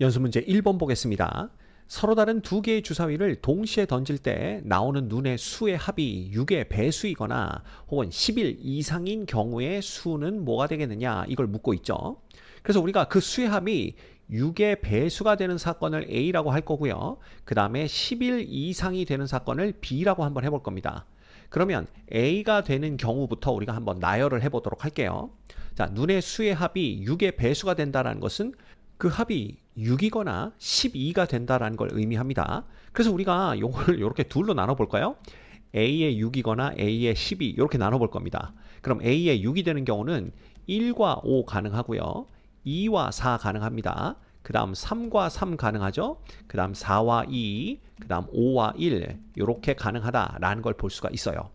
연수 문제 1번 보겠습니다. 서로 다른 두 개의 주사위를 동시에 던질 때 나오는 눈의 수의 합이 6의 배수이거나 혹은 10일 이상인 경우의 수는 뭐가 되겠느냐, 이걸 묻고 있죠. 그래서 우리가 그 수의 합이 6의 배수가 되는 사건을 A라고 할 거고요. 그 다음에 10일 이상이 되는 사건을 B라고 한번 해볼 겁니다. 그러면 A가 되는 경우부터 우리가 한번 나열을 해보도록 할게요. 자, 눈의 수의 합이 6의 배수가 된다는 것은 그 합이 6이거나 12가 된다는 걸 의미합니다. 그래서 우리가 이걸 이렇게 둘로 나눠볼까요? A의 6이거나 A의 12 이렇게 나눠볼 겁니다. 그럼 A의 6이 되는 경우는 1과 5 가능하고요. 2와 4 가능합니다. 그 다음 3과 3 가능하죠. 그 다음 4와 2, 그 다음 5와 1 이렇게 가능하다라는 걸 볼 수가 있어요.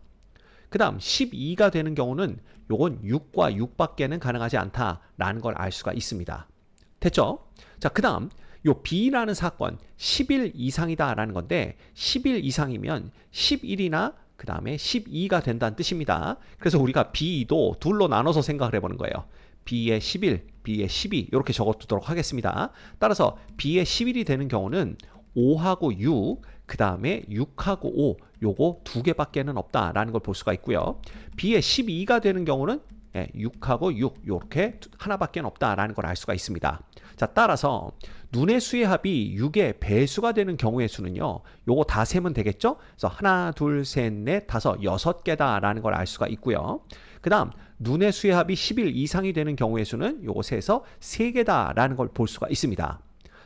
그 다음 12가 되는 경우는 요건 6과 6밖에는 가능하지 않다라는 걸 알 수가 있습니다. 됐죠? 자, 그 다음 요 B라는 사건 10일 이상이다라는 건데 10일 이상이면 11이나 그 다음에 12가 된다는 뜻입니다. 그래서 우리가 B도 둘로 나눠서 생각을 해보는 거예요. B의 10일, B의 12 이렇게 적어두도록 하겠습니다. 따라서 B의 10일이 되는 경우는 5하고 6, 그 다음에 6하고 5 요거 두 개밖에는 없다라는 걸 볼 수가 있고요. B의 12가 되는 경우는 6하고 6 이렇게 하나밖에 없다라는 걸 알 수가 있습니다. 자, 따라서 눈의 수의 합이 6의 배수가 되는 경우의 수는요, 요거 다 세면 되겠죠? 그래서 하나, 둘, 셋, 넷, 다섯, 6개다라는 걸 알 수가 있고요. 그 다음 눈의 수의 합이 10일 이상이 되는 경우의 수는 요거 세서 3개다라는 걸 볼 수가 있습니다.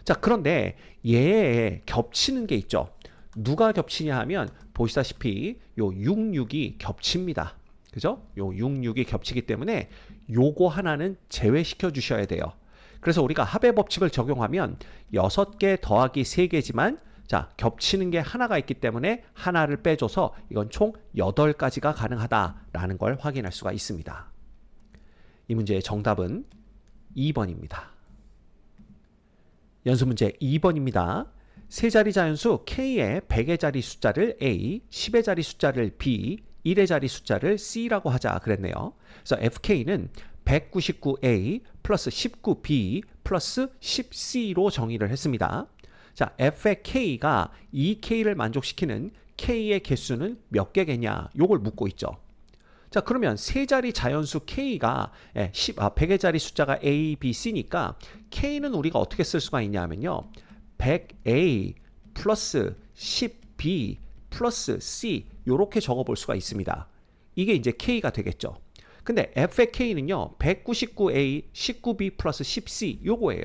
자, 그런데 얘에 겹치는 게 있죠. 누가 겹치냐 하면 보시다시피 요 6, 6이 겹칩니다. 그죠? 요 6, 6이 겹치기 때문에 요거 하나는 제외시켜 주셔야 돼요. 그래서 우리가 합의 법칙을 적용하면 6개 더하기 3개지만 자, 겹치는 게 하나가 있기 때문에 하나를 빼줘서 이건 총 8가지가 가능하다라는 걸 확인할 수가 있습니다. 이 문제의 정답은 2번입니다. 연수 문제 2번입니다. 세 자리 자연수 K의 100의 자리 숫자를 A, 10의 자리 숫자를 B, 1의 자리 숫자를 C라고 하자 그랬네요. 그래서 FK는 199A 플러스 19B 플러스 10C로 정의를 했습니다. 자, F의 K가 이 K를 만족시키는 K의 개수는 몇 개겠냐? 요걸 묻고 있죠. 자, 그러면 세 자리 자연수 K가 100의 자리 숫자가 A, B, C니까 K는 우리가 어떻게 쓸 수가 있냐 하면요. 100A 플러스 10B 플러스 C 이렇게 적어볼 수가 있습니다. 이게 이제 K가 되겠죠. 근데 F의 K는요. 199A, 19B 플러스 10C 요거예요.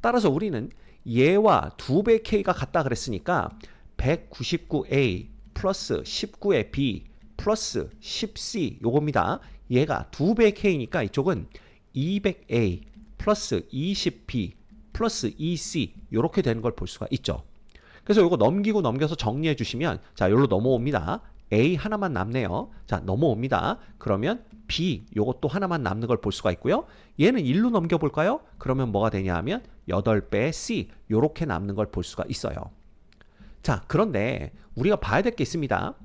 따라서 우리는 얘와 2배 K가 같다 그랬으니까 199A 플러스 19의 B 플러스 10C 요겁니다. 얘가 2배 K니까 이쪽은 200A 플러스 20B 플러스 2C 이렇게 되는 걸 볼 수가 있죠. 그래서 이거 넘기고 넘겨서 정리해 주시면 자, 여기로 넘어옵니다. A 하나만 남네요. 자, 넘어옵니다. 그러면 B 요것도 하나만 남는 걸 볼 수가 있고요. 얘는 1로 넘겨볼까요? 그러면 뭐가 되냐 하면 8배의 C 요렇게 남는 걸 볼 수가 있어요. 자, 그런데 우리가 봐야 될 게 있습니다.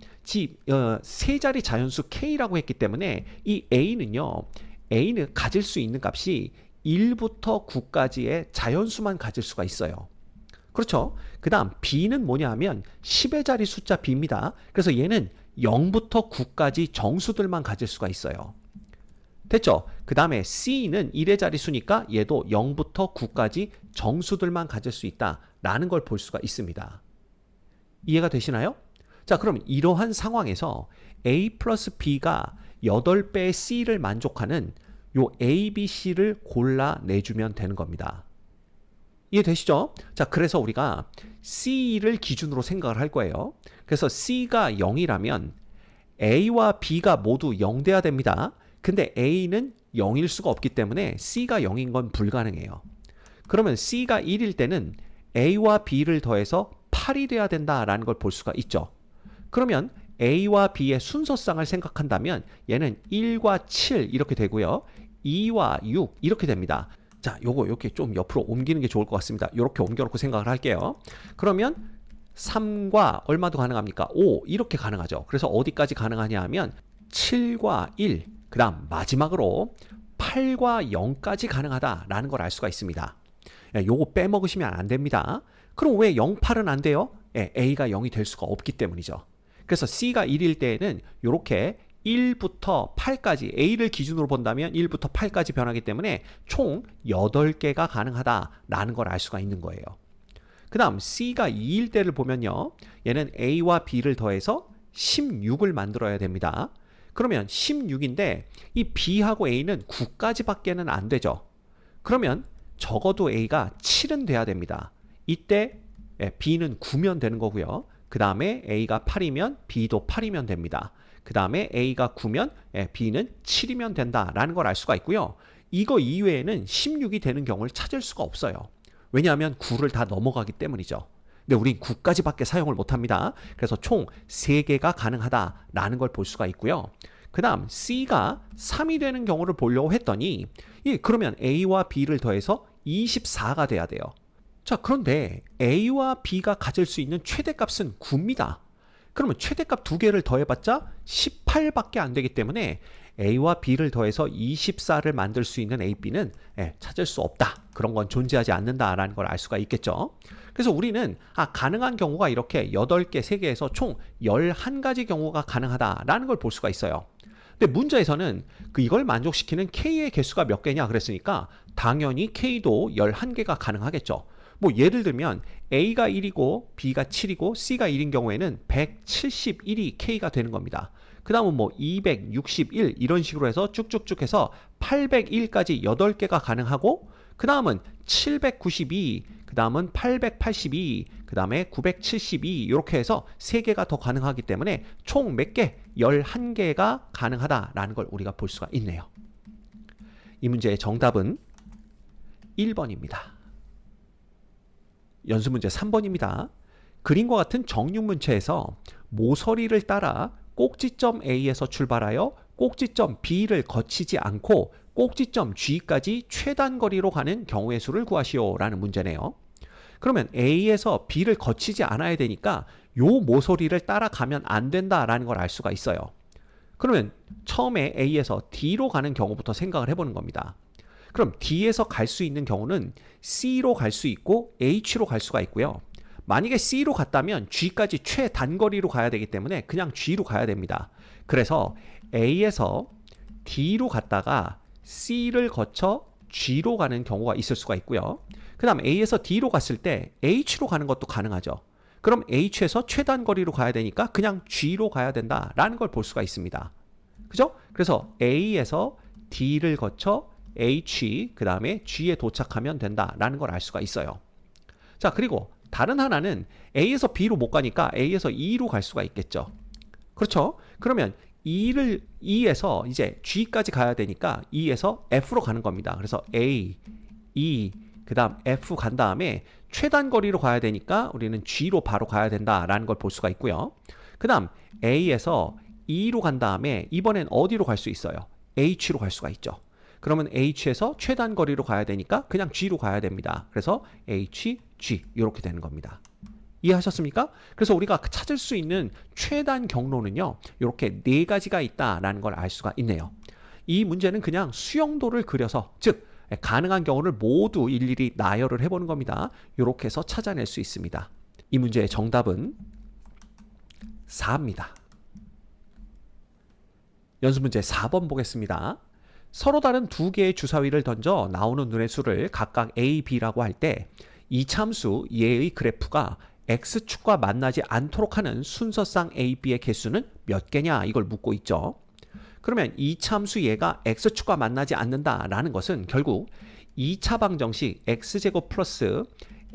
세 자리 자연수 K라고 했기 때문에 이 A는 가질 수 있는 값이 1부터 9까지의 자연수만 가질 수가 있어요. 그렇죠? 그 다음 B는 뭐냐 하면 10의 자리 숫자 B입니다. 그래서 얘는 0부터 9까지 정수들만 가질 수가 있어요. 됐죠? 그 다음에 C는 1의 자리 수니까 얘도 0부터 9까지 정수들만 가질 수 있다라는 걸 볼 수가 있습니다. 이해가 되시나요? 자, 그럼 이러한 상황에서 A 플러스 B가 8배의 C를 만족하는 요 A, B, C를 골라내주면 되는 겁니다. 이해되시죠? 자, 그래서 우리가 C를 기준으로 생각을 할 거예요. 그래서 C가 0이라면 A와 B가 모두 0 돼야 됩니다. 근데 A는 0일 수가 없기 때문에 C가 0인 건 불가능해요. 그러면 C가 1일 때는 A와 B를 더해서 8이 돼야 된다라는 걸 볼 수가 있죠. 그러면 A와 B의 순서상을 생각한다면 얘는 1과 7 이렇게 되고요. 2와 6 이렇게 됩니다. 자, 요거 이렇게 좀 옆으로 옮기는 게 좋을 것 같습니다. 이렇게 옮겨놓고 생각을 할게요. 그러면 3과 얼마도 가능합니까? 5 이렇게 가능하죠. 그래서 어디까지 가능하냐 하면 7과 1, 그 다음 마지막으로 8과 0까지 가능하다라는 걸 알 수가 있습니다. 요거 빼먹으시면 안 됩니다. 그럼 왜 0, 8은 안 돼요? A가 0이 될 수가 없기 때문이죠. 그래서 C가 1일 때에는 이렇게 1부터 8까지 A를 기준으로 본다면 1부터 8까지 변하기 때문에 총 8개가 가능하다라는 걸 알 수가 있는 거예요. 그 다음 C가 2일 때를 보면요. 얘는 A와 B를 더해서 16을 만들어야 됩니다. 그러면 16인데 이 B하고 A는 9까지 밖에는 안 되죠. 그러면 적어도 A가 7은 돼야 됩니다. 이때 B는 9면 되는 거고요. 그 다음에 A가 8이면 B도 8이면 됩니다. 그 다음에 A가 9면 B는 7이면 된다라는 걸 알 수가 있고요. 이거 이외에는 16이 되는 경우를 찾을 수가 없어요. 왜냐하면 9를 다 넘어가기 때문이죠. 근데 우린 9까지밖에 사용을 못합니다. 그래서 총 3개가 가능하다라는 걸 볼 수가 있고요. 그 다음 C가 3이 되는 경우를 보려고 했더니 그러면 A와 B를 더해서 24가 돼야 돼요. 자, 그런데 A와 B가 가질 수 있는 최대값은 9입니다. 그러면 최대값 2개를 더해봤자 18밖에 안 되기 때문에 A와 B를 더해서 24를 만들 수 있는 A, B는 찾을 수 없다. 그런 건 존재하지 않는다라는 걸 알 수가 있겠죠. 그래서 우리는 가능한 경우가 이렇게 8개, 3개에서 총 11가지 경우가 가능하다라는 걸 볼 수가 있어요. 근데 문제에서는 이걸 만족시키는 K의 개수가 몇 개냐 그랬으니까 당연히 K도 11개가 가능하겠죠. 뭐 예를 들면 A가 1이고 B가 7이고 C가 1인 경우에는 171이 K가 되는 겁니다. 그 다음은 뭐 261 이런 식으로 해서 쭉쭉쭉 해서 801까지 8개가 가능하고 그 다음은 792, 그 다음은 882, 그 다음에 972 이렇게 해서 3개가 더 가능하기 때문에 총 몇 개? 11개가 가능하다라는 걸 우리가 볼 수가 있네요. 이 문제의 정답은 1번입니다. 연수문제 3번입니다. 그림과 같은 정육문체에서 모서리를 따라 꼭지점 A에서 출발하여 꼭지점 B를 거치지 않고 꼭지점 G까지 최단 거리로 가는 경우의 수를 구하시오 라는 문제네요. 그러면 A에서 B를 거치지 않아야 되니까 요 모서리를 따라가면 안 된다라는 걸 알 수가 있어요. 그러면 처음에 A에서 D로 가는 경우부터 생각을 해보는 겁니다. 그럼 D에서 갈 수 있는 경우는 C로 갈 수 있고 H로 갈 수가 있고요. 만약에 C로 갔다면 G까지 최단거리로 가야 되기 때문에 그냥 G로 가야 됩니다. 그래서 A에서 D로 갔다가 C를 거쳐 G로 가는 경우가 있을 수가 있고요. 그 다음 A에서 D로 갔을 때 H로 가는 것도 가능하죠. 그럼 H에서 최단거리로 가야 되니까 그냥 G로 가야 된다라는 걸 볼 수가 있습니다. 그죠? 그래서 A에서 D를 거쳐 H, 그 다음에 G에 도착하면 된다라는 걸 알 수가 있어요. 자, 그리고 다른 하나는 A에서 B로 못 가니까 A에서 E로 갈 수가 있겠죠. 그렇죠? 그러면 E에서 이제 G까지 가야 되니까 E에서 F로 가는 겁니다. 그래서 A, E, 그 다음 F 간 다음에 최단 거리로 가야 되니까 우리는 G로 바로 가야 된다라는 걸 볼 수가 있고요. 그 다음 A에서 E로 간 다음에 이번엔 어디로 갈 수 있어요? H로 갈 수가 있죠. 그러면 H에서 최단 거리로 가야 되니까 그냥 G로 가야 됩니다. 그래서 H, G 이렇게 되는 겁니다. 이해하셨습니까? 그래서 우리가 찾을 수 있는 최단 경로는요. 이렇게 4가지가 있다라는 걸 알 수가 있네요. 이 문제는 그냥 수영도를 그려서 즉 가능한 경우를 모두 일일이 나열을 해보는 겁니다. 이렇게 해서 찾아낼 수 있습니다. 이 문제의 정답은 4입니다. 연수문제 4번 보겠습니다. 서로 다른 2개의 주사위를 던져 나오는 눈의 수를 각각 A, B라고 할 때 이참수 얘의 그래프가 X축과 만나지 않도록 하는 순서상 A, B의 개수는 몇 개냐 이걸 묻고 있죠. 그러면 이참수 얘가 X축과 만나지 않는다라는 것은 결국 2차 방정식 X제곱 플러스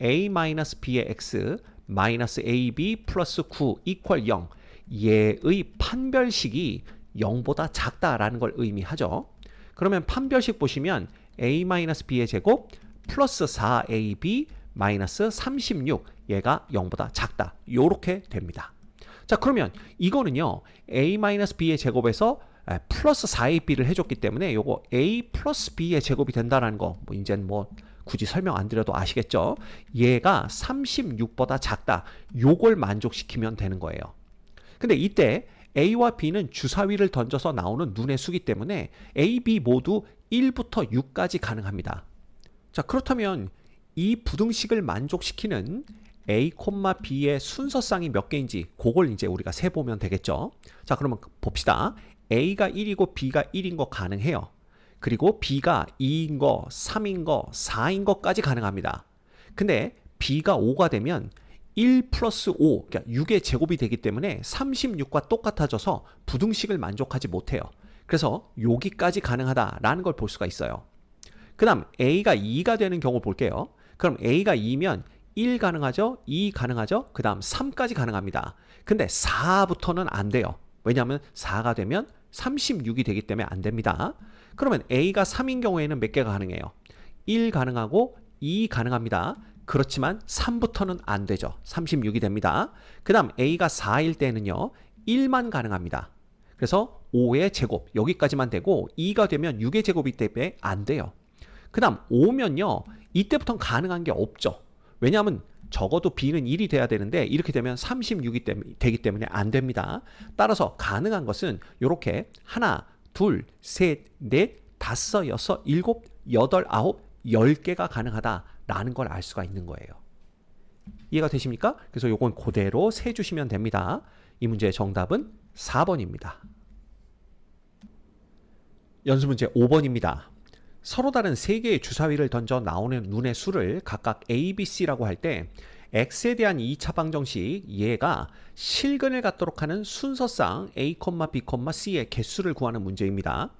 A-B의 X 마이너스 AB 플러스 9 이퀄 0 얘의 판별식이 0보다 작다라는 걸 의미하죠. 그러면 판별식 보시면 A-B의 제곱 플러스 4AB 마이너스 36 얘가 0보다 작다. 요렇게 됩니다. 자, 그러면 이거는요. A-B의 제곱에서 플러스 4AB를 해줬기 때문에 요거 A 플러스 B의 제곱이 된다는 거 이제는 굳이 설명 안 드려도 아시겠죠? 얘가 36보다 작다. 요걸 만족시키면 되는 거예요. 근데 이때 A와 B는 주사위를 던져서 나오는 눈의 수기 때문에 A, B 모두 1부터 6까지 가능합니다. 자, 그렇다면 이 부등식을 만족시키는 A, B의 순서쌍이 몇 개인지 그걸 이제 우리가 세보면 되겠죠. 자, 그러면 봅시다. A가 1이고 B가 1인 거 가능해요. 그리고 B가 2인 거, 3인 거, 4인 거까지 가능합니다. 근데 B가 5가 되면 1 플러스 5, 그러니까 6의 제곱이 되기 때문에 36과 똑같아져서 부등식을 만족하지 못해요. 그래서 여기까지 가능하다라는 걸 볼 수가 있어요. 그 다음 A가 2가 되는 경우 볼게요. 그럼 A가 2면 1 가능하죠? 2 가능하죠? 그 다음 3까지 가능합니다. 근데 4부터는 안 돼요. 왜냐하면 4가 되면 36이 되기 때문에 안 됩니다. 그러면 A가 3인 경우에는 몇 개가 가능해요? 1 가능하고 2 가능합니다. 그렇지만 3부터는 안 되죠. 36이 됩니다. 그 다음 A가 4일 때는요. 1만 가능합니다. 그래서 5의 제곱 여기까지만 되고 2가 되면 6의 제곱이 때문에 안 돼요. 그 다음 5면요. 이때부터는 가능한 게 없죠. 왜냐하면 적어도 B는 1이 돼야 되는데 이렇게 되면 36이 되기 때문에 안 됩니다. 따라서 가능한 것은 이렇게 하나, 둘, 셋, 넷, 다섯, 여섯, 일곱, 여덟, 아홉, 10개가 가능하다라는 걸 알 수가 있는 거예요. 이해가 되십니까? 그래서 요건 그대로 세주시면 됩니다. 이 문제의 정답은 4번입니다. 연수문제 5번입니다. 서로 다른 3개의 주사위를 던져 나오는 눈의 수를 각각 A, B, C라고 할 때 X에 대한 2차 방정식 얘가 실근을 갖도록 하는 순서상 A, B, C의 개수를 구하는 문제입니다.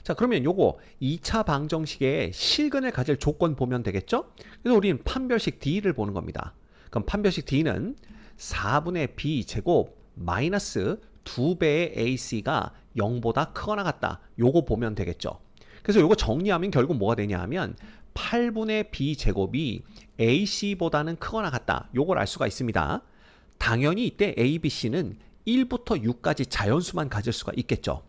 자, 그러면 요거 2차 방정식의 실근을 가질 조건 보면 되겠죠? 그래서 우리는 판별식 D를 보는 겁니다. 그럼 판별식 D는 4분의 B 제곱 마이너스 2배의 AC가 0보다 크거나 같다. 요거 보면 되겠죠? 그래서 이거 정리하면 결국 뭐가 되냐 하면 8분의 b제곱이 ac보다는 크거나 같다. 요걸 알 수가 있습니다. 당연히 이때 a, b, c는 1부터 6까지 자연수만 가질 수가 있겠죠.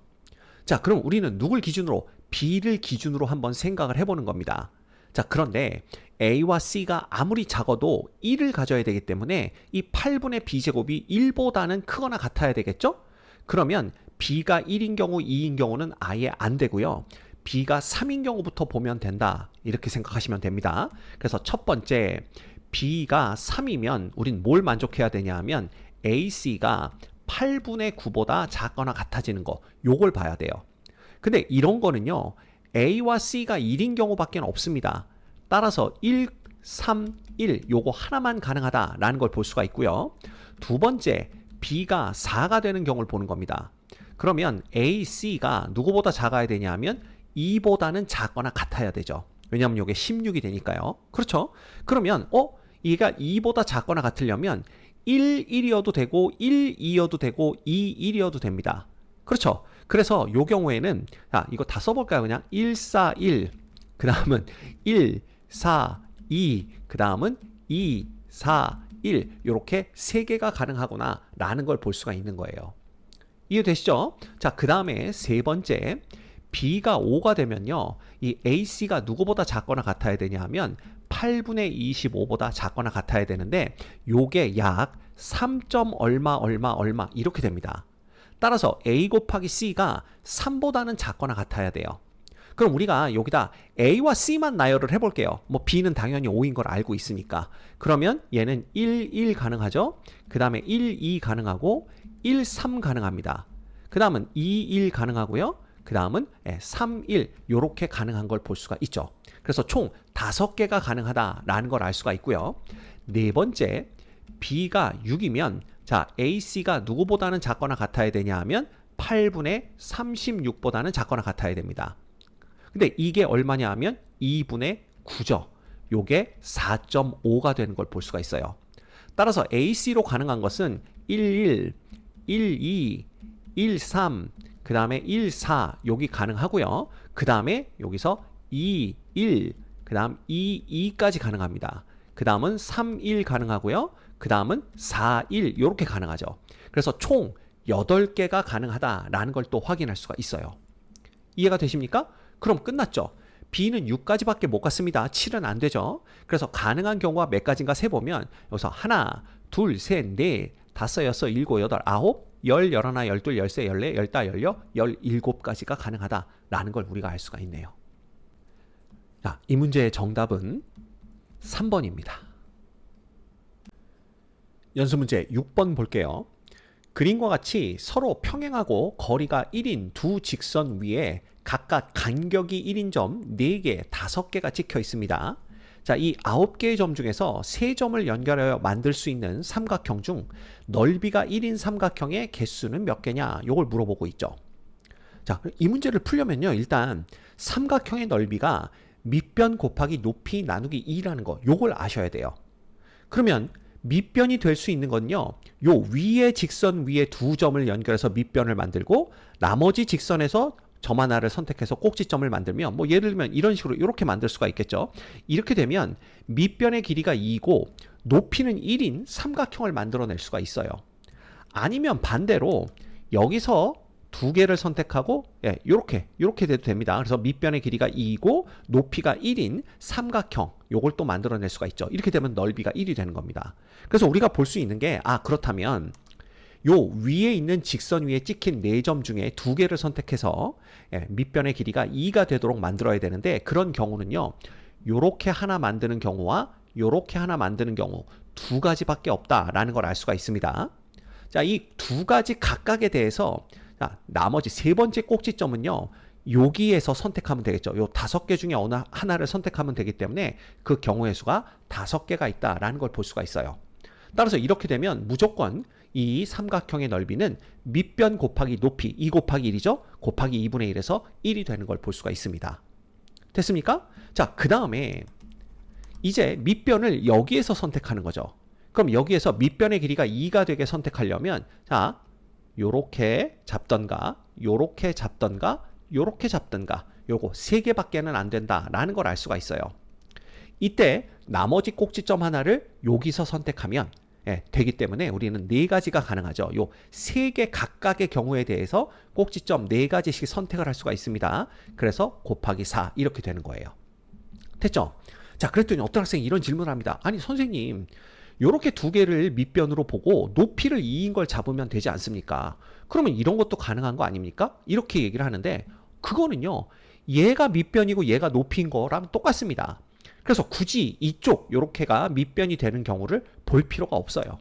자, 그럼 우리는 누굴 기준으로? b를 기준으로 한번 생각을 해보는 겁니다. 자, 그런데 a와 c가 아무리 작아도 1을 가져야 되기 때문에 이 8분의 b제곱이 1보다는 크거나 같아야 되겠죠? 그러면 b가 1인 경우, 2인 경우는 아예 안 되고요. B가 3인 경우부터 보면 된다. 이렇게 생각하시면 됩니다. 그래서 첫 번째 B가 3이면 우린 뭘 만족해야 되냐 하면 AC가 8분의 9보다 작거나 같아지는 거 요걸 봐야 돼요. 근데 이런 거는요. A와 C가 1인 경우밖에 없습니다. 따라서 1, 3, 1 요거 하나만 가능하다라는 걸 볼 수가 있고요. 두 번째 B가 4가 되는 경우를 보는 겁니다. 그러면 A, C가 누구보다 작아야 되냐 하면 2보다는 작거나 같아야 되죠. 왜냐하면 이게 16이 되니까요. 그렇죠? 그러면 얘가 2보다 작거나 같으려면 1, 1이어도 되고 1, 2여도 되고 2, 1이어도 됩니다. 그렇죠? 그래서 이 경우에는 이거 다 써볼까요? 그냥 1, 4, 1 그 다음은 1, 4, 2 그 다음은 2, 4, 1 이렇게 3개가 가능하구나 라는 걸 볼 수가 있는 거예요. 이해되시죠? 자, 그 다음에 세 번째 B가 5가 되면요. 이 AC가 누구보다 작거나 같아야 되냐 하면 8분의 25보다 작거나 같아야 되는데 요게 약 3. 얼마 이렇게 됩니다. 따라서 A 곱하기 C가 3보다는 작거나 같아야 돼요. 그럼 우리가 여기다 A와 C만 나열을 해볼게요. 뭐 B는 당연히 5인 걸 알고 있으니까. 그러면 얘는 1, 1 가능하죠? 그 다음에 1, 2 가능하고 1, 3 가능합니다. 그 다음은 2, 1 가능하고요. 그 다음은 3, 1 이렇게 가능한 걸 볼 수가 있죠. 그래서 총 5개가 가능하다라는 걸 알 수가 있고요. 네 번째, B가 6이면 자 AC가 누구보다는 작거나 같아야 되냐 하면 8분의 36보다는 작거나 같아야 됩니다. 근데 이게 얼마냐 하면 2분의 9죠. 요게 4.5가 되는 걸 볼 수가 있어요. 따라서 AC로 가능한 것은 1, 2, 1, 3, 그 다음에 1, 4 여기 가능하고요. 그 다음에 여기서 2, 1, 그 다음 2, 2까지 가능합니다. 그 다음은 3, 1 가능하고요. 그 다음은 4, 1 이렇게 가능하죠. 그래서 총 8개가 가능하다라는 걸 또 확인할 수가 있어요. 이해가 되십니까? 그럼 끝났죠. B는 6까지밖에 못 갔습니다. 7은 안 되죠. 그래서 가능한 경우가 몇 가지인가 세보면 여기서 하나, 둘, 셋, 넷, 다섯, 여섯, 일곱, 여덟, 아홉, 열, 열하나, 열둘, 열세, 열네, 열다, 열여, 17가지가 가능하다라는 걸 우리가 알 수가 있네요. 자, 이 문제의 정답은 3번입니다. 연습문제 6번 볼게요. 그림과 같이 서로 평행하고 거리가 1인 두 직선 위에 각각 간격이 1인 점 4개, 5개가 찍혀 있습니다. 자, 이 9개의 점 중에서 3점을 연결하여 만들 수 있는 삼각형 중 넓이가 1인 삼각형의 개수는 몇 개냐? 요걸 물어보고 있죠. 자, 이 문제를 풀려면요. 일단 삼각형의 넓이가 밑변 곱하기 높이 나누기 2라는 거 요걸 아셔야 돼요. 그러면 밑변이 될 수 있는 건요. 요 위에 직선 위에 두 점을 연결해서 밑변을 만들고 나머지 직선에서 점 하나를 선택해서 꼭지점을 만들면 뭐 예를 들면 이런 식으로 이렇게 만들 수가 있겠죠. 이렇게 되면 밑변의 길이가 2고 높이는 1인 삼각형을 만들어낼 수가 있어요. 아니면 반대로 여기서 두 개를 선택하고 이렇게 돼도 됩니다. 그래서 밑변의 길이가 2이고 높이가 1인 삼각형 요걸 또 만들어낼 수가 있죠. 이렇게 되면 넓이가 1이 되는 겁니다. 그래서 우리가 볼 수 있는 게 그렇다면 요 위에 있는 직선 위에 찍힌 4점 중에 2개를 선택해서 밑변의 길이가 2가 되도록 만들어야 되는데 그런 경우는요. 요렇게 하나 만드는 경우와 요렇게 하나 만드는 경우 두 가지밖에 없다라는 걸 알 수가 있습니다. 자, 이 두 가지 각각에 대해서 나머지 세 번째 꼭지점은요. 여기에서 선택하면 되겠죠. 요 5개 중에 어느 하나를 선택하면 되기 때문에 그 경우의 수가 5개가 있다라는 걸 볼 수가 있어요. 따라서 이렇게 되면 무조건 이 삼각형의 넓이는 밑변 곱하기 높이 2 곱하기 1이죠. 곱하기 2분의 1에서 1이 되는 걸 볼 수가 있습니다. 됐습니까? 자, 그 다음에 이제 밑변을 여기에서 선택하는 거죠. 그럼 여기에서 밑변의 길이가 2가 되게 선택하려면 자, 요렇게 잡던가 요렇게 잡던가 요렇게 잡던가 요거 3개밖에는 안 된다라는 걸 알 수가 있어요. 이때 나머지 꼭지점 하나를 여기서 선택하면 되기 때문에 우리는 4가지가 가능하죠. 요 3개 각각의 경우에 대해서 꼭지점 4가지씩 선택을 할 수가 있습니다. 그래서 곱하기 4 이렇게 되는 거예요. 됐죠? 자, 그랬더니 어떤 학생이 이런 질문을 합니다. 아니 선생님 요렇게 2개를 밑변으로 보고 높이를 2인 걸 잡으면 되지 않습니까? 그러면 이런 것도 가능한 거 아닙니까? 이렇게 얘기를 하는데 그거는요. 얘가 밑변이고 얘가 높이인 거랑 똑같습니다. 그래서 굳이 이쪽 요렇게가 밑변이 되는 경우를 볼 필요가 없어요.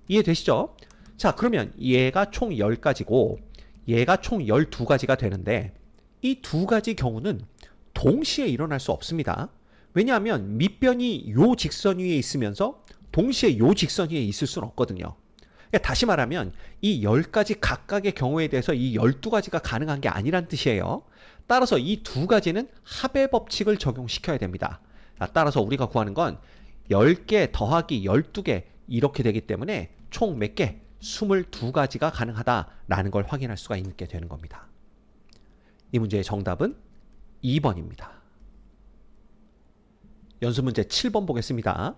이해되시죠? 자, 그러면 얘가 총 10가지고 얘가 총 12가지가 되는데 이 2가지 경우는 동시에 일어날 수 없습니다. 왜냐하면 밑변이 요 직선 위에 있으면서 동시에 요 직선 위에 있을 수는 없거든요. 그러니까 다시 말하면 이 10가지 각각의 경우에 대해서 이 12가지가 가능한 게 아니란 뜻이에요. 따라서 이 2가지는 합의 법칙을 적용시켜야 됩니다. 따라서 우리가 구하는 건 10개 더하기 12개 이렇게 되기 때문에 총 몇 개? 22가지가 가능하다라는 걸 확인할 수가 있게 되는 겁니다. 이 문제의 정답은 2번입니다. 연습문제 7번 보겠습니다.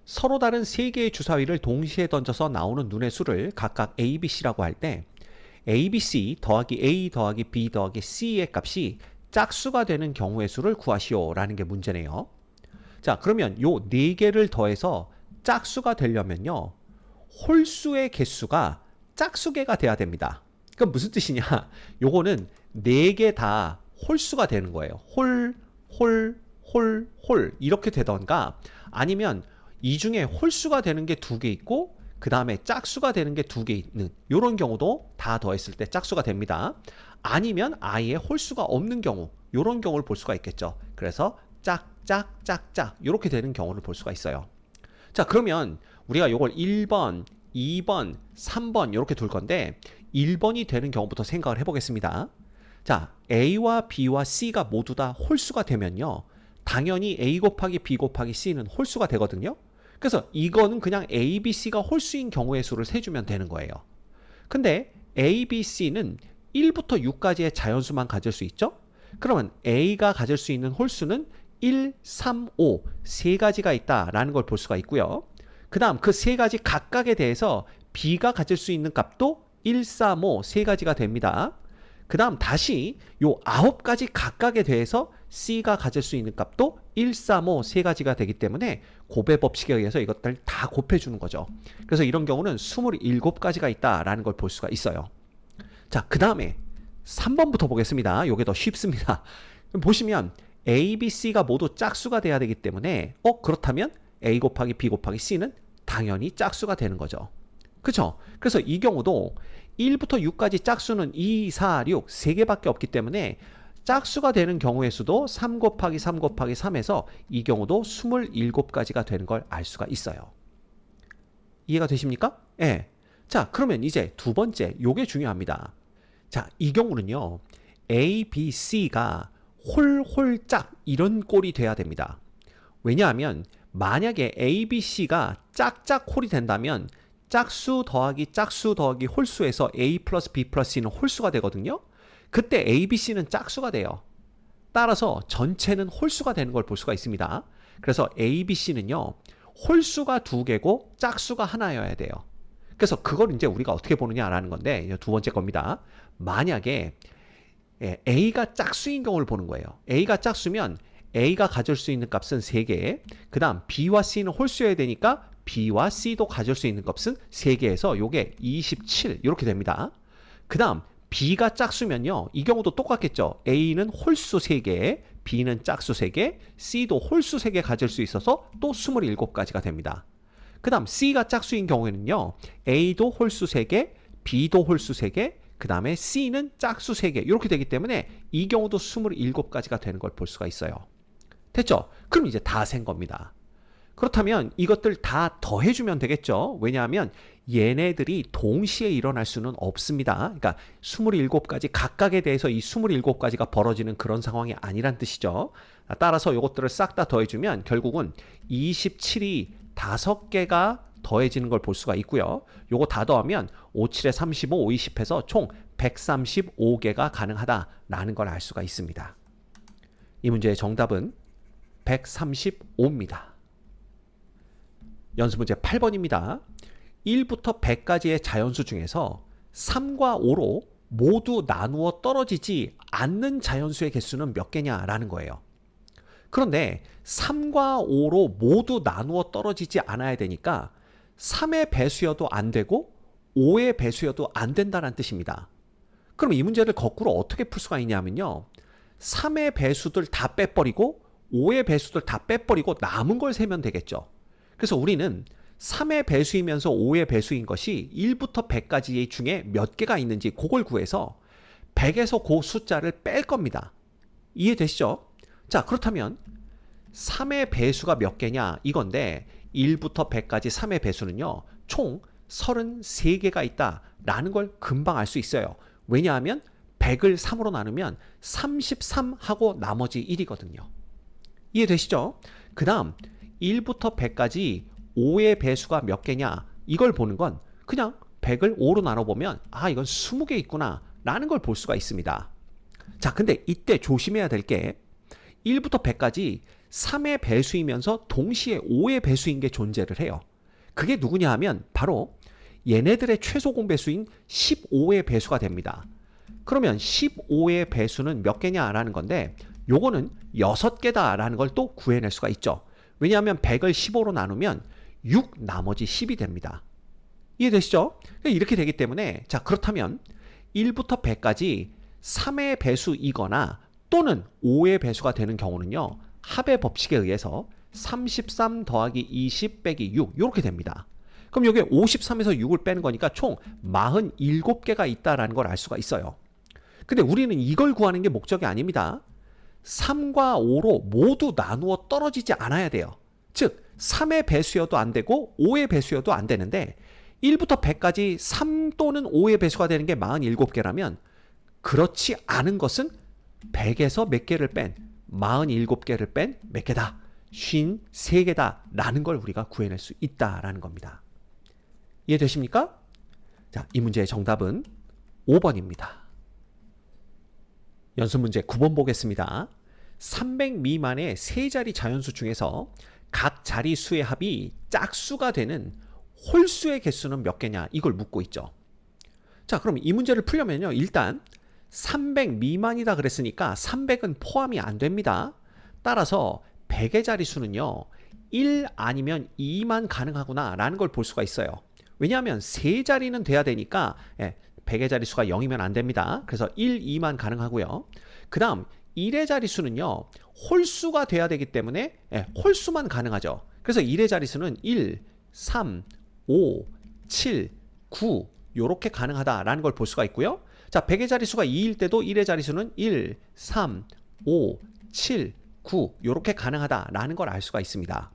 서로 다른 3개의 주사위를 동시에 던져서 나오는 눈의 수를 각각 A, B, C라고 할 때 A, B, C 더하기 A 더하기 B 더하기 C의 값이 짝수가 되는 경우의 수를 구하시오 라는 게 문제네요. 자, 그러면 요 4개를 더해서 짝수가 되려면요. 홀수의 개수가 짝수개가 돼야 됩니다. 그럼 무슨 뜻이냐? 요거는 4개 다 홀수가 되는 거예요. 홀 이렇게 되던가 아니면 이 중에 홀수가 되는 게 2개 있고 그 다음에 짝수가 되는 게 2개 있는 이런 경우도 다 더했을 때 짝수가 됩니다. 아니면 아예 홀수가 없는 경우 이런 경우를 볼 수가 있겠죠. 그래서 짝짝 이렇게 되는 경우를 볼 수가 있어요. 자, 그러면 우리가 이걸 1번, 2번, 3번 이렇게 둘 건데 1번이 되는 경우부터 생각을 해보겠습니다. 자, A와 B와 C가 모두 다 홀수가 되면요. 당연히 A 곱하기 B 곱하기 C는 홀수가 되거든요. 그래서 이거는 그냥 A, B, C가 홀수인 경우의 수를 세주면 되는 거예요. 근데 A, B, C는 1부터 6까지의 자연수만 가질 수 있죠? 그러면 A가 가질 수 있는 홀수는 1, 3, 5 3가지가 있다라는 걸 볼 수가 있고요. 그 다음 그 3가지 각각에 대해서 B가 가질 수 있는 값도 1, 3, 5 3가지가 됩니다. 그 다음 다시 요 9가지 각각에 대해서 C가 가질 수 있는 값도 1, 3, 5 3가지가 되기 때문에 곱의 법칙에 의해서 이것들 다 곱해주는 거죠. 그래서 이런 경우는 27가지가 있다라는 걸 볼 수가 있어요. 자, 그 다음에 3번부터 보겠습니다. 이게 더 쉽습니다. 보시면 A, B, C가 모두 짝수가 돼야 되기 때문에 그렇다면 A 곱하기 B 곱하기 C는 당연히 짝수가 되는 거죠. 그쵸? 그래서 이 경우도 1부터 6까지 짝수는 2, 4, 6 3개밖에 없기 때문에 짝수가 되는 경우의 수도 3 곱하기 3 곱하기 3에서 이 경우도 27가지가 되는 걸 알 수가 있어요. 이해가 되십니까? 예. 자, 그러면 이제 두 번째, 요게 중요합니다. 자, 이 경우는요. A, B, C가 홀짝 이런 꼴이 돼야 됩니다. 왜냐하면 만약에 A, B, C가 짝짝 홀이 된다면 짝수 더하기 홀수에서 A 플러스 B 플러스 C는 홀수가 되거든요. 그때 A, B, C는 짝수가 돼요. 따라서 전체는 홀수가 되는 걸 볼 수가 있습니다. 그래서 A, B, C는요. 홀수가 2개고 짝수가 하나여야 돼요. 그래서 그걸 이제 우리가 어떻게 보느냐라는 건데 두 번째 겁니다. 만약에 A가 짝수인 경우를 보는 거예요. A가 짝수면 A가 가질 수 있는 값은 3개, 그 다음 B와 C는 홀수여야 되니까 B와 C도 가질 수 있는 값은 3개에서 요게 27 이렇게 됩니다. 그 다음 B가 짝수면요. 이 경우도 똑같겠죠. A는 홀수 3개, B는 짝수 3개, C도 홀수 3개 가질 수 있어서 또 27가지가 됩니다. 그 다음 C가 짝수인 경우에는요. A도 홀수 3개, B도 홀수 3개, 그 다음에 C는 짝수 3개 이렇게 되기 때문에 이 경우도 27가지가 되는 걸 볼 수가 있어요. 됐죠? 그럼 이제 다 센 겁니다. 그렇다면 이것들 다 더해주면 되겠죠? 왜냐하면 얘네들이 동시에 일어날 수는 없습니다. 그러니까 27가지 각각에 대해서 이 27가지가 벌어지는 그런 상황이 아니란 뜻이죠. 따라서 이것들을 싹 다 더해주면 결국은 27이 5개가 더해지는 걸 볼 수가 있고요. 요거 다 더하면 5, 7에 35, 5, 20해서 총 135개가 가능하다라는 걸 알 수가 있습니다. 이 문제의 정답은 135입니다. 연습 문제 8번입니다. 1부터 100까지의 자연수 중에서 3과 5로 모두 나누어 떨어지지 않는 자연수의 개수는 몇 개냐라는 거예요. 그런데 3과 5로 모두 나누어 떨어지지 않아야 되니까 3의 배수여도 안 되고 5의 배수여도 안 된다는 뜻입니다. 그럼 이 문제를 거꾸로 어떻게 풀 수가 있냐면요. 3의 배수들 다 빼버리고 5의 배수들 다 빼버리고 남은 걸 세면 되겠죠. 그래서 우리는 3의 배수이면서 5의 배수인 것이 1부터 100까지 중에 몇 개가 있는지 그걸 구해서 100에서 그 숫자를 뺄 겁니다. 이해되시죠? 자, 그렇다면 3의 배수가 몇 개냐 이건데 1부터 100까지 3의 배수는요. 총 33개가 있다라는 걸 금방 알 수 있어요. 왜냐하면 100을 3으로 나누면 33하고 나머지 1이거든요. 이해되시죠? 그 다음 1부터 100까지 5의 배수가 몇 개냐 이걸 보는 건 그냥 100을 5로 나눠보면 이건 20개 있구나 라는 걸 볼 수가 있습니다. 자, 근데 이때 조심해야 될 게 1부터 100까지 3의 배수이면서 동시에 5의 배수인 게 존재를 해요. 그게 누구냐 하면 바로 얘네들의 최소 공배수인 15의 배수가 됩니다. 그러면 15의 배수는 몇 개냐라는 건데 요거는 6개다라는 걸 또 구해낼 수가 있죠. 왜냐하면 100을 15로 나누면 6 나머지 10이 됩니다. 이해되시죠? 이렇게 되기 때문에 자, 그렇다면 1부터 100까지 3의 배수이거나 또는 5의 배수가 되는 경우는요. 합의 법칙에 의해서 33 더하기 20 빼기 6 이렇게 됩니다. 그럼 여기 53에서 6을 빼는 거니까 총 47개가 있다라는 걸 알 수가 있어요. 근데 우리는 이걸 구하는 게 목적이 아닙니다. 3과 5로 모두 나누어 떨어지지 않아야 돼요. 즉 3의 배수여도 안 되고 5의 배수여도 안 되는데 1부터 100까지 3 또는 5의 배수가 되는 게 47개라면 그렇지 않은 것은 100에서 몇 개를 뺀 47개를 뺀 몇 개다? 53개다 라는 걸 우리가 구해낼 수 있다라는 겁니다. 이해되십니까? 자, 이 문제의 정답은 5번입니다. 연습 문제 9번 보겠습니다. 300 미만의 세 자리 자연수 중에서 각 자리수의 합이 짝수가 되는 홀수의 개수는 몇 개냐 이걸 묻고 있죠. 자, 그럼 이 문제를 풀려면요. 일단 300 미만이다 그랬으니까 300은 포함이 안 됩니다. 따라서 100의 자리수는요. 1 아니면 2만 가능하구나 라는 걸 볼 수가 있어요. 왜냐하면 세 자리는 돼야 되니까 100의 자리수가 0이면 안 됩니다. 그래서 1, 2만 가능하고요. 그 다음 1의 자릿수는요. 홀수가 돼야 되기 때문에 홀수만 가능하죠. 그래서 1의 자릿수는 1, 3, 5, 7, 9 이렇게 가능하다라는 걸 볼 수가 있고요. 자, 100의 자릿수가 2일 때도 1의 자릿수는 1, 3, 5, 7, 9 이렇게 가능하다라는 걸 알 수가 있습니다.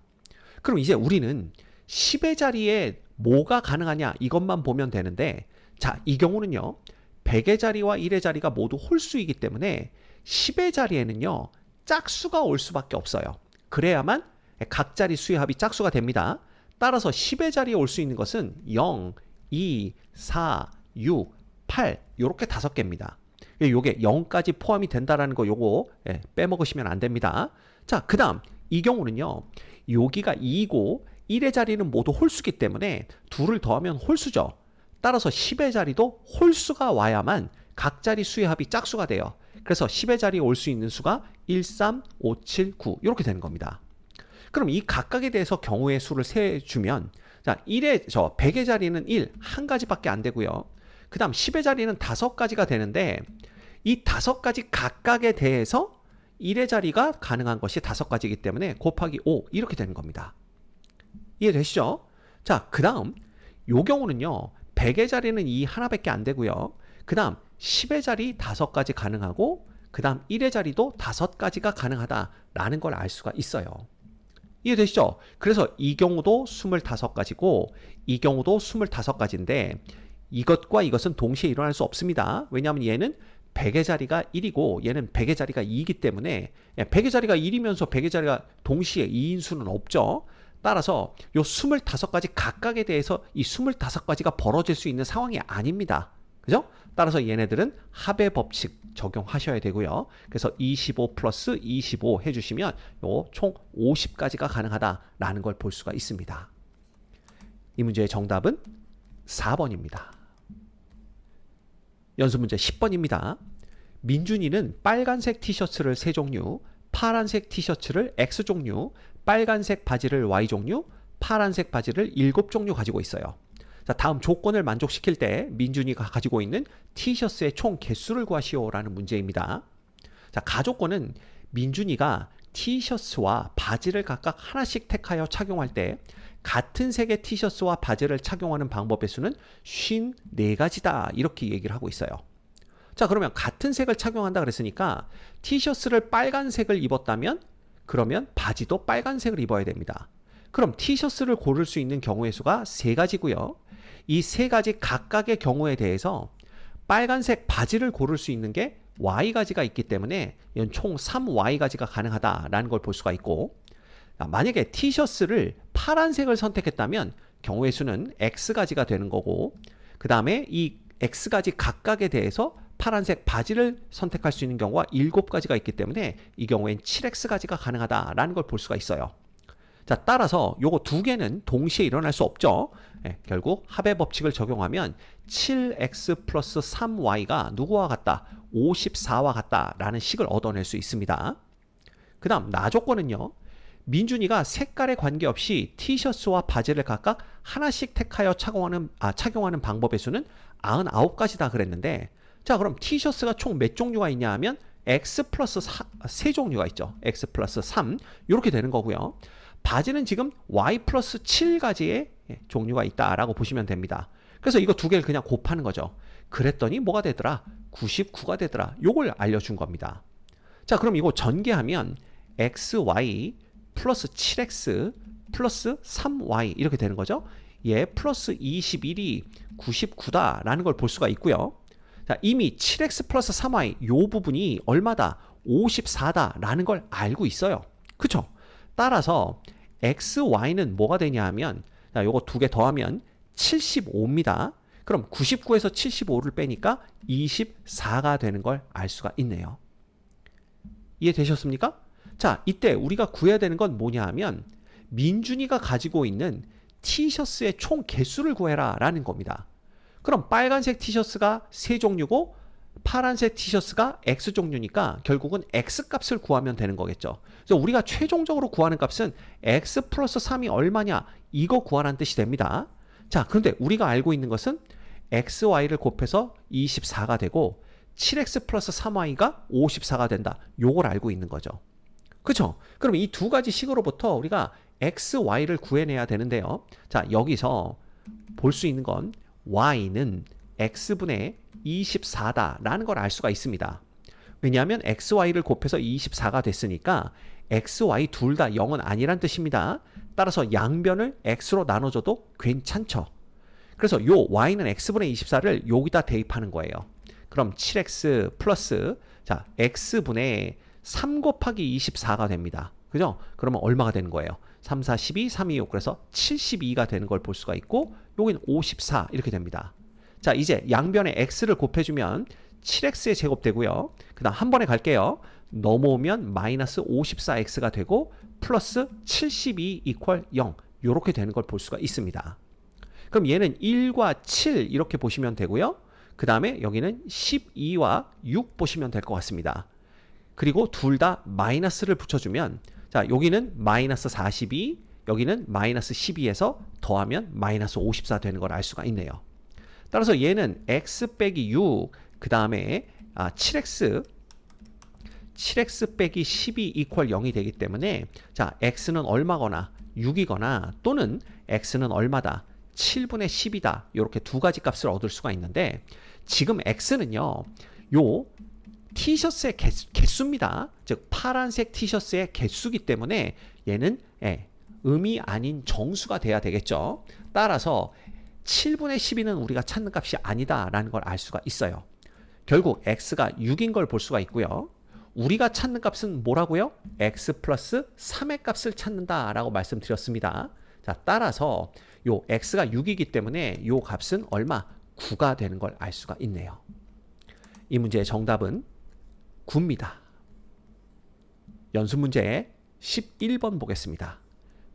그럼 이제 우리는 10의 자리에 뭐가 가능하냐 이것만 보면 되는데, 자, 이 경우는요. 100의 자리와 1의 자리가 모두 홀수이기 때문에 10의 자리에는요. 짝수가 올 수밖에 없어요. 그래야만 각 자리 수의 합이 짝수가 됩니다. 따라서 10의 자리에 올 수 있는 것은 0, 2, 4, 6, 8 이렇게 5개입니다. 요게 0까지 포함이 된다라는 거 요거 빼먹으시면 안 됩니다. 자, 그 다음 이 경우는요. 여기가 2고 1의 자리는 모두 홀수기 때문에 둘을 더하면 홀수죠. 따라서 10의 자리도 홀수가 와야만 각 자리 수의 합이 짝수가 돼요. 그래서 10의 자리에 올 수 있는 수가 1, 3, 5, 7, 9 이렇게 되는 겁니다. 그럼 이 각각에 대해서 경우의 수를 세주면, 자, 100의 자리는 1, 한 가지밖에 안 되고요. 그 다음 10의 자리는 5가지가 되는데, 이 5가지 각각에 대해서 1의 자리가 가능한 것이 5가지이기 때문에 곱하기 5 이렇게 되는 겁니다. 이해되시죠? 자, 그 다음 요 경우는요. 100의 자리는 2 하나밖에 안 되고요. 그 다음 10의 자리 5가지 가능하고, 그 다음 1의 자리도 5가지가 가능하다라는 걸 알 수가 있어요. 이해되시죠? 그래서 이 경우도 25가지고 이 경우도 25가지인데 이것과 이것은 동시에 일어날 수 없습니다. 왜냐하면 얘는 100의 자리가 1이고 얘는 100의 자리가 2이기 때문에 100의 자리가 1이면서 100의 자리가 동시에 2인 수는 없죠. 따라서 요 25가지 각각에 대해서 이 25가지가 벌어질 수 있는 상황이 아닙니다. 그죠? 따라서 얘네들은 합의 법칙 적용하셔야 되고요. 그래서 25 플러스 25 해주시면 요 총 50가지가 가능하다라는 걸 볼 수가 있습니다. 이 문제의 정답은 4번입니다. 연습문제 10번입니다. 민준이는 빨간색 티셔츠를 3종류, 파란색 티셔츠를 X종류, 빨간색 바지를 Y종류, 파란색 바지를 7종류 가지고 있어요. 자, 다음 조건을 만족시킬 때 민준이가 가지고 있는 티셔츠의 총 개수를 구하시오라는 문제입니다. 자, 가조건은 민준이가 티셔츠와 바지를 각각 하나씩 택하여 착용할 때 같은 색의 티셔츠와 바지를 착용하는 방법의 수는 54가지다 이렇게 얘기를 하고 있어요. 자, 그러면 같은 색을 착용한다 그랬으니까 티셔츠를 빨간색을 입었다면 그러면 바지도 빨간색을 입어야 됩니다. 그럼 티셔츠를 고를 수 있는 경우의 수가 3가지고요. 이 3가지 각각의 경우에 대해서 빨간색 바지를 고를 수 있는 게 Y가지가 있기 때문에 이건 총 3Y가지가 가능하다라는 걸 볼 수가 있고, 만약에 티셔츠를 파란색을 선택했다면 경우의 수는 X가지가 되는 거고, 그 다음에 이 X가지 각각에 대해서 파란색 바지를 선택할 수 있는 경우가 7가지가 있기 때문에 이 경우엔 7X가지가 가능하다라는 걸 볼 수가 있어요. 자, 따라서 요거 2개는 동시에 일어날 수 없죠. 결국 합의 법칙을 적용하면 7x 플러스 3y가 누구와 같다? 54와 같다라는 식을 얻어낼 수 있습니다. 그 다음 나조건은요. 민준이가 색깔에 관계없이 티셔츠와 바지를 각각 하나씩 택하여 착용하는 방법의 수는 99가지다 그랬는데, 자, 그럼 티셔츠가 총 몇 종류가 있냐 하면 x 플러스 3종류가 있죠. x 플러스 3 이렇게 되는 거고요. 바지는 지금 y 플러스 7가지의 종류가 있다라고 보시면 됩니다. 그래서 이거 2개를 그냥 곱하는 거죠. 그랬더니 뭐가 되더라? 99가 되더라. 요걸 알려준 겁니다. 자, 그럼 이거 전개하면 xy 플러스 7x 플러스 3y 이렇게 되는 거죠. 얘 플러스 21이 99다라는 걸 볼 수가 있고요. 자, 이미 7x 플러스 3y 요 부분이 얼마다? 54다라는 걸 알고 있어요. 그쵸? 따라서 xy는 뭐가 되냐 하면, 자, 요거 2개 더하면 75입니다. 그럼 99에서 75를 빼니까 24가 되는 걸 알 수가 있네요. 이해되셨습니까? 자, 이때 우리가 구해야 되는 건 뭐냐 하면 민준이가 가지고 있는 티셔츠의 총 개수를 구해라 라는 겁니다. 그럼 빨간색 티셔츠가 3종류고 파란색 티셔츠가 X종류니까 결국은 X값을 구하면 되는 거겠죠. 그래서 우리가 최종적으로 구하는 값은 X 플러스 3이 얼마냐 이거 구하라는 뜻이 됩니다. 자, 그런데 우리가 알고 있는 것은 XY를 곱해서 24가 되고 7x 플러스 3y가 54가 된다. 요걸 알고 있는 거죠. 그렇죠? 그럼 이 두 가지 식으로부터 우리가 x, y를 구해내야 되는데요. 자, 여기서 볼 수 있는 건 y는 x분의 24다라는 걸 알 수가 있습니다. 왜냐하면 x, y를 곱해서 24가 됐으니까 x, y 둘 다 0은 아니란 뜻입니다. 따라서 양변을 x로 나눠줘도 괜찮죠. 그래서 요 y는 x분의 24를 여기다 대입하는 거예요. 그럼 7x 플러스 자 x분의 3 곱하기 24가 됩니다. 그죠? 그러면 얼마가 되는 거예요? 3, 4, 12, 3, 2, 6 그래서 72가 되는 걸 볼 수가 있고 여기는 54 이렇게 됩니다. 자 이제 양변에 x를 곱해주면 7x의 제곱 되고요. 그 다음 한 번에 갈게요. 넘어오면 마이너스 54x가 되고 플러스 72 이퀄 0 이렇게 되는 걸 볼 수가 있습니다. 그럼 얘는 1과 7 이렇게 보시면 되고요. 그 다음에 여기는 12와 6 보시면 될 것 같습니다. 그리고 둘 다 마이너스를 붙여주면 자 여기는 마이너스 42 여기는 마이너스 12에서 더하면 마이너스 54 되는 걸 알 수가 있네요. 따라서 얘는 x 빼기 6 그 다음에 7x 빼기 12 이퀄 0이 되기 때문에 자 x는 얼마거나 6이거나 또는 x는 얼마다 7분의 10이다 이렇게 두 가지 값을 얻을 수가 있는데 지금 x는요 요 티셔츠의 개수입니다. 즉 파란색 티셔츠의 개수기 때문에 얘는 음이 아닌 정수가 돼야 되겠죠. 따라서 7분의 12는 우리가 찾는 값이 아니다라는 걸 알 수가 있어요. 결국 x가 6인 걸 볼 수가 있고요. 우리가 찾는 값은 뭐라고요? x 플러스 3의 값을 찾는다라고 말씀드렸습니다. 자, 따라서 요 x가 6이기 때문에 요 값은 얼마? 9가 되는 걸 알 수가 있네요. 이 문제의 정답은 9입니다. 연습 문제 11번 보겠습니다.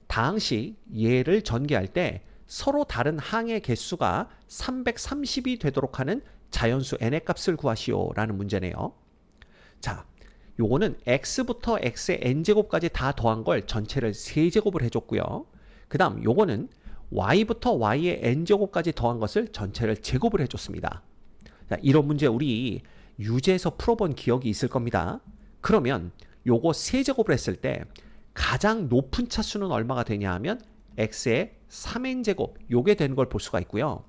다항식 얘를 전개할 때 서로 다른 항의 개수가 330이 되도록 하는 자연수 n의 값을 구하시오 라는 문제네요. 자, 요거는 x부터 x의 n제곱까지 다 더한 걸 전체를 세제곱을 해줬고요. 그 다음 요거는 y부터 y의 n제곱까지 더한 것을 전체를 제곱을 해줬습니다. 자, 이런 문제 우리 유제에서 풀어본 기억이 있을 겁니다. 그러면 요거 세제곱을 했을 때 가장 높은 차수는 얼마가 되냐 하면 x의 3n제곱 요게 되는 걸 볼 수가 있고요.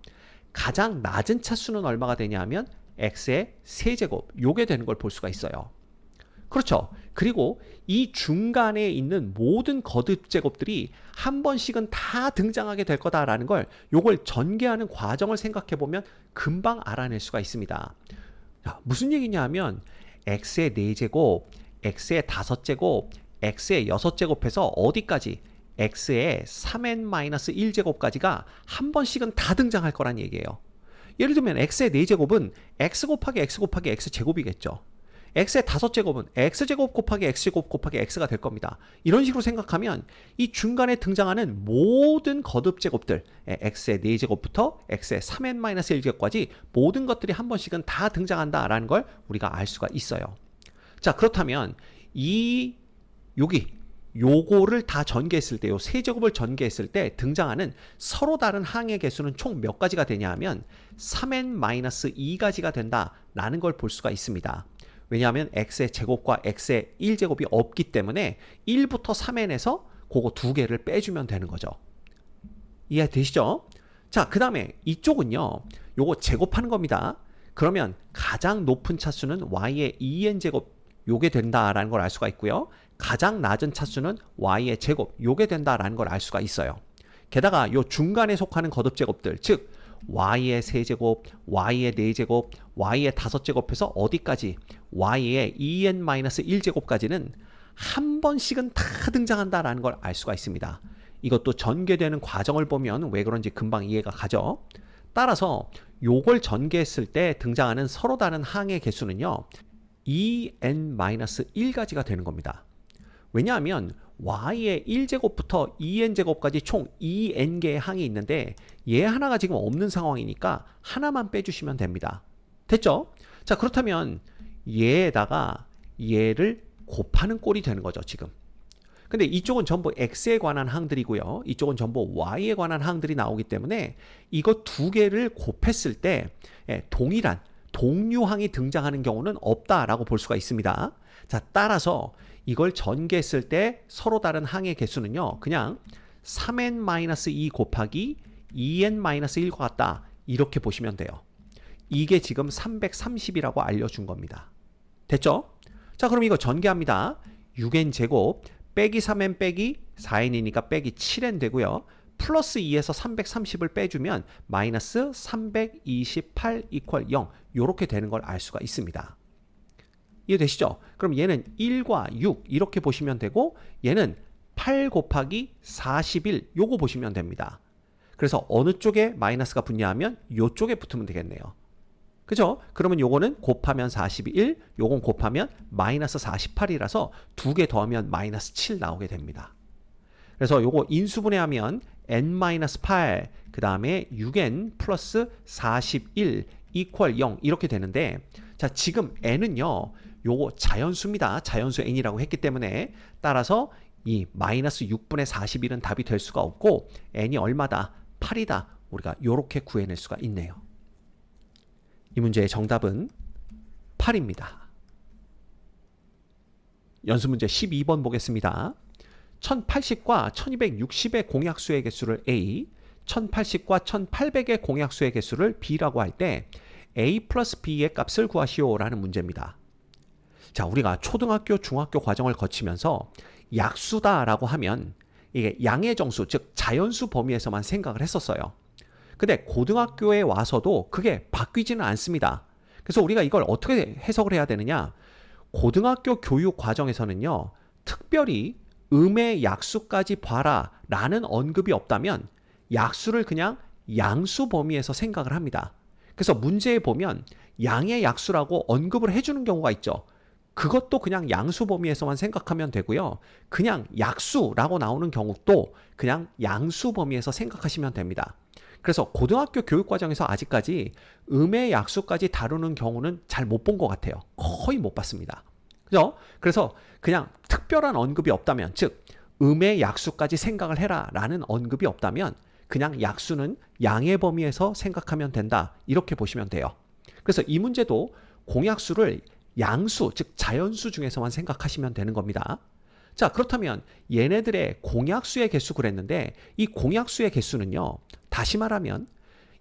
가장 낮은 차수는 얼마가 되냐 하면 x의 세제곱 요게 되는 걸 볼 수가 있어요. 그렇죠. 그리고 이 중간에 있는 모든 거듭 제곱들이 한 번씩은 다 등장하게 될 거다라는 걸 요걸 전개하는 과정을 생각해 보면 금방 알아낼 수가 있습니다. 자, 무슨 얘기냐 하면 x의 4제곱, x의 5제곱, x의 6제곱해서 어디까지? x의 3n-1제곱까지가 한 번씩은 다 등장할 거란 얘기예요. 예를 들면 x의 4제곱은 x 곱하기 x 곱하기 x제곱이겠죠. x의 5제곱은 x제곱 곱하기 x제곱 곱하기 x가 될 겁니다. 이런 식으로 생각하면 이 중간에 등장하는 모든 거듭 제곱들 x의 4제곱부터 x의 3n-1제곱까지 모든 것들이 한 번씩은 다 등장한다라는 걸 우리가 알 수가 있어요. 자, 그렇다면 요거를 다 전개했을 때, 요 세제곱을 전개했을 때 등장하는 서로 다른 항의 개수는 총 몇 가지가 되냐 하면 3n-2가지가 된다라는 걸 볼 수가 있습니다. 왜냐하면 x의 제곱과 x의 1제곱이 없기 때문에 1부터 3n에서 그거 두 개를 빼주면 되는 거죠. 이해되시죠? 자, 그 다음에 이쪽은요. 요거 제곱하는 겁니다. 그러면 가장 높은 차수는 y의 2n제곱 요게 된다라는 걸 알 수가 있고요. 가장 낮은 차수는 y의 제곱 요게 된다라는 걸 알 수가 있어요. 게다가 요 중간에 속하는 거듭 제곱들 즉 y의 세제곱, y의 4제곱, y의 5제곱해서 어디까지? y의 2n-1제곱까지는 한 번씩은 다 등장한다라는 걸 알 수가 있습니다. 이것도 전개되는 과정을 보면 왜 그런지 금방 이해가 가죠. 따라서 요걸 전개했을 때 등장하는 서로 다른 항의 개수는요. 2n-1가지가 되는 겁니다. 왜냐하면 y의 1제곱부터 2n제곱까지 총 2n개의 항이 있는데 얘 하나가 지금 없는 상황이니까 하나만 빼주시면 됩니다. 됐죠? 자, 그렇다면 얘에다가 얘를 곱하는 꼴이 되는 거죠, 지금. 근데 이쪽은 전부 x에 관한 항들이고요. 이쪽은 전부 y에 관한 항들이 나오기 때문에 이거 두 개를 곱했을 때 동일한 동류항이 등장하는 경우는 없다라고 볼 수가 있습니다. 자, 따라서 이걸 전개했을 때 서로 다른 항의 개수는요, 그냥 3n-2 곱하기 2n-1과 같다. 이렇게 보시면 돼요. 이게 지금 330이라고 알려준 겁니다. 됐죠? 자, 그럼 이거 전개합니다. 6n 제곱 빼기 3n 빼기 4n이니까 빼기 7n 되고요. 플러스 2에서 330을 빼주면 마이너스 328 이퀄 0 이렇게 되는 걸 알 수가 있습니다. 이해되시죠? 그럼 얘는 1과 6 이렇게 보시면 되고 얘는 8 곱하기 41 요거 보시면 됩니다. 그래서 어느 쪽에 마이너스가 붙냐 하면 요쪽에 붙으면 되겠네요. 그죠? 그러면 요거는 곱하면 41, 요건 곱하면 마이너스 48이라서 두 개 더하면 마이너스 7 나오게 됩니다. 그래서 요거 인수분해하면 n-8, 그 다음에 6n 플러스 41 이퀄 0 이렇게 되는데, 자, 지금 n은요, 요거 자연수입니다. 자연수 n이라고 했기 때문에 따라서 이 마이너스 6분의 41은 답이 될 수가 없고 n이 얼마다? 8이다. 우리가 요렇게 구해낼 수가 있네요. 이 문제의 정답은 8입니다. 연습문제 12번 보겠습니다. 1080과 1260의 공약수의 개수를 A, 1080과 1800의 공약수의 개수를 B라고 할 때 A 플러스 B의 값을 구하시오라는 문제입니다. 자, 우리가 초등학교, 중학교 과정을 거치면서 약수다라고 하면 이게 양의 정수, 즉 자연수 범위에서만 생각을 했었어요. 근데 고등학교에 와서도 그게 바뀌지는 않습니다. 그래서 우리가 이걸 어떻게 해석을 해야 되느냐? 고등학교 교육 과정에서는요, 특별히 음의 약수까지 봐라 라는 언급이 없다면 약수를 그냥 양수 범위에서 생각을 합니다. 그래서 문제에 보면 양의 약수라고 언급을 해주는 경우가 있죠. 그것도 그냥 양수 범위에서만 생각하면 되고요. 그냥 약수라고 나오는 경우도 그냥 양수 범위에서 생각하시면 됩니다. 그래서 고등학교 교육과정에서 아직까지 음의 약수까지 다루는 경우는 잘 못 본 것 같아요. 거의 못 봤습니다. 그죠? 그래서 그냥 특별한 언급이 없다면, 즉 음의 약수까지 생각을 해라 라는 언급이 없다면 그냥 약수는 양의 범위에서 생각하면 된다. 이렇게 보시면 돼요. 그래서 이 문제도 공약수를 양수, 즉 자연수 중에서만 생각하시면 되는 겁니다. 자, 그렇다면 얘네들의 공약수의 개수 그랬는데 이 공약수의 개수는요, 다시 말하면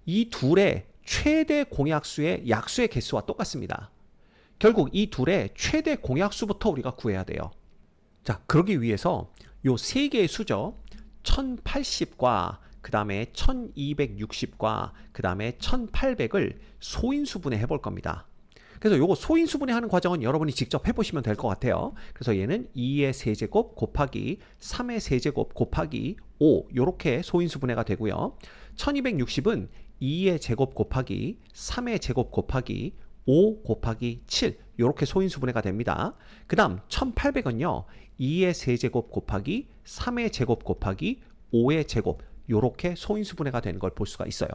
이 둘의 최대 공약수의 약수의 개수와 똑같습니다. 결국 이 둘의 최대 공약수부터 우리가 구해야 돼요. 자, 그러기 위해서 요 세 개의 수죠. 1080과 그 다음에 1260과 그 다음에 1800을 소인수분해 해볼 겁니다. 그래서 요거 소인수분해 하는 과정은 여러분이 직접 해보시면 될 것 같아요. 그래서 얘는 2의 세제곱 곱하기 3의 세제곱 곱하기 5 요렇게 소인수분해가 되고요. 1260은 2의 제곱 곱하기 3의 제곱 곱하기 5 곱하기 7 요렇게 소인수분해가 됩니다. 그 다음 1800은요 2의 세제곱 곱하기 3의 제곱 곱하기 5의 제곱 요렇게 소인수분해가 되는 걸 볼 수가 있어요.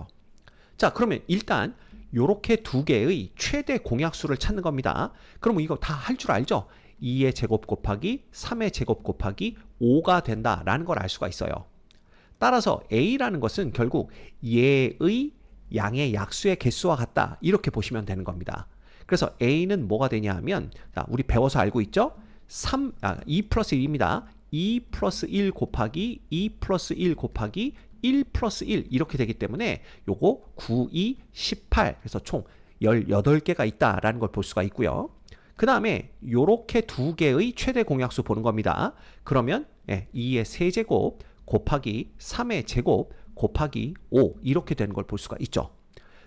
자, 그러면 일단 요렇게 두 개의 최대 공약수를 찾는 겁니다. 그러면 이거 다 할 줄 알죠? 2의 제곱 곱하기 3의 제곱 곱하기 5가 된다라는 걸 알 수가 있어요. 따라서 A라는 것은 결국 얘의 양의 약수의 개수와 같다 이렇게 보시면 되는 겁니다. 그래서 A는 뭐가 되냐 하면, 자, 우리 배워서 알고 있죠? 2 플러스 1입니다. 2 플러스 1 곱하기 2 플러스 1 곱하기 1 플러스 1 이렇게 되기 때문에 요거 9, 2, 18 그래서 총 18개가 있다라는 걸 볼 수가 있고요. 그 다음에 요렇게 두 개의 최대 공약수 보는 겁니다. 그러면 2의 세제곱 곱하기 3의 제곱 곱하기 5 이렇게 되는 걸 볼 수가 있죠.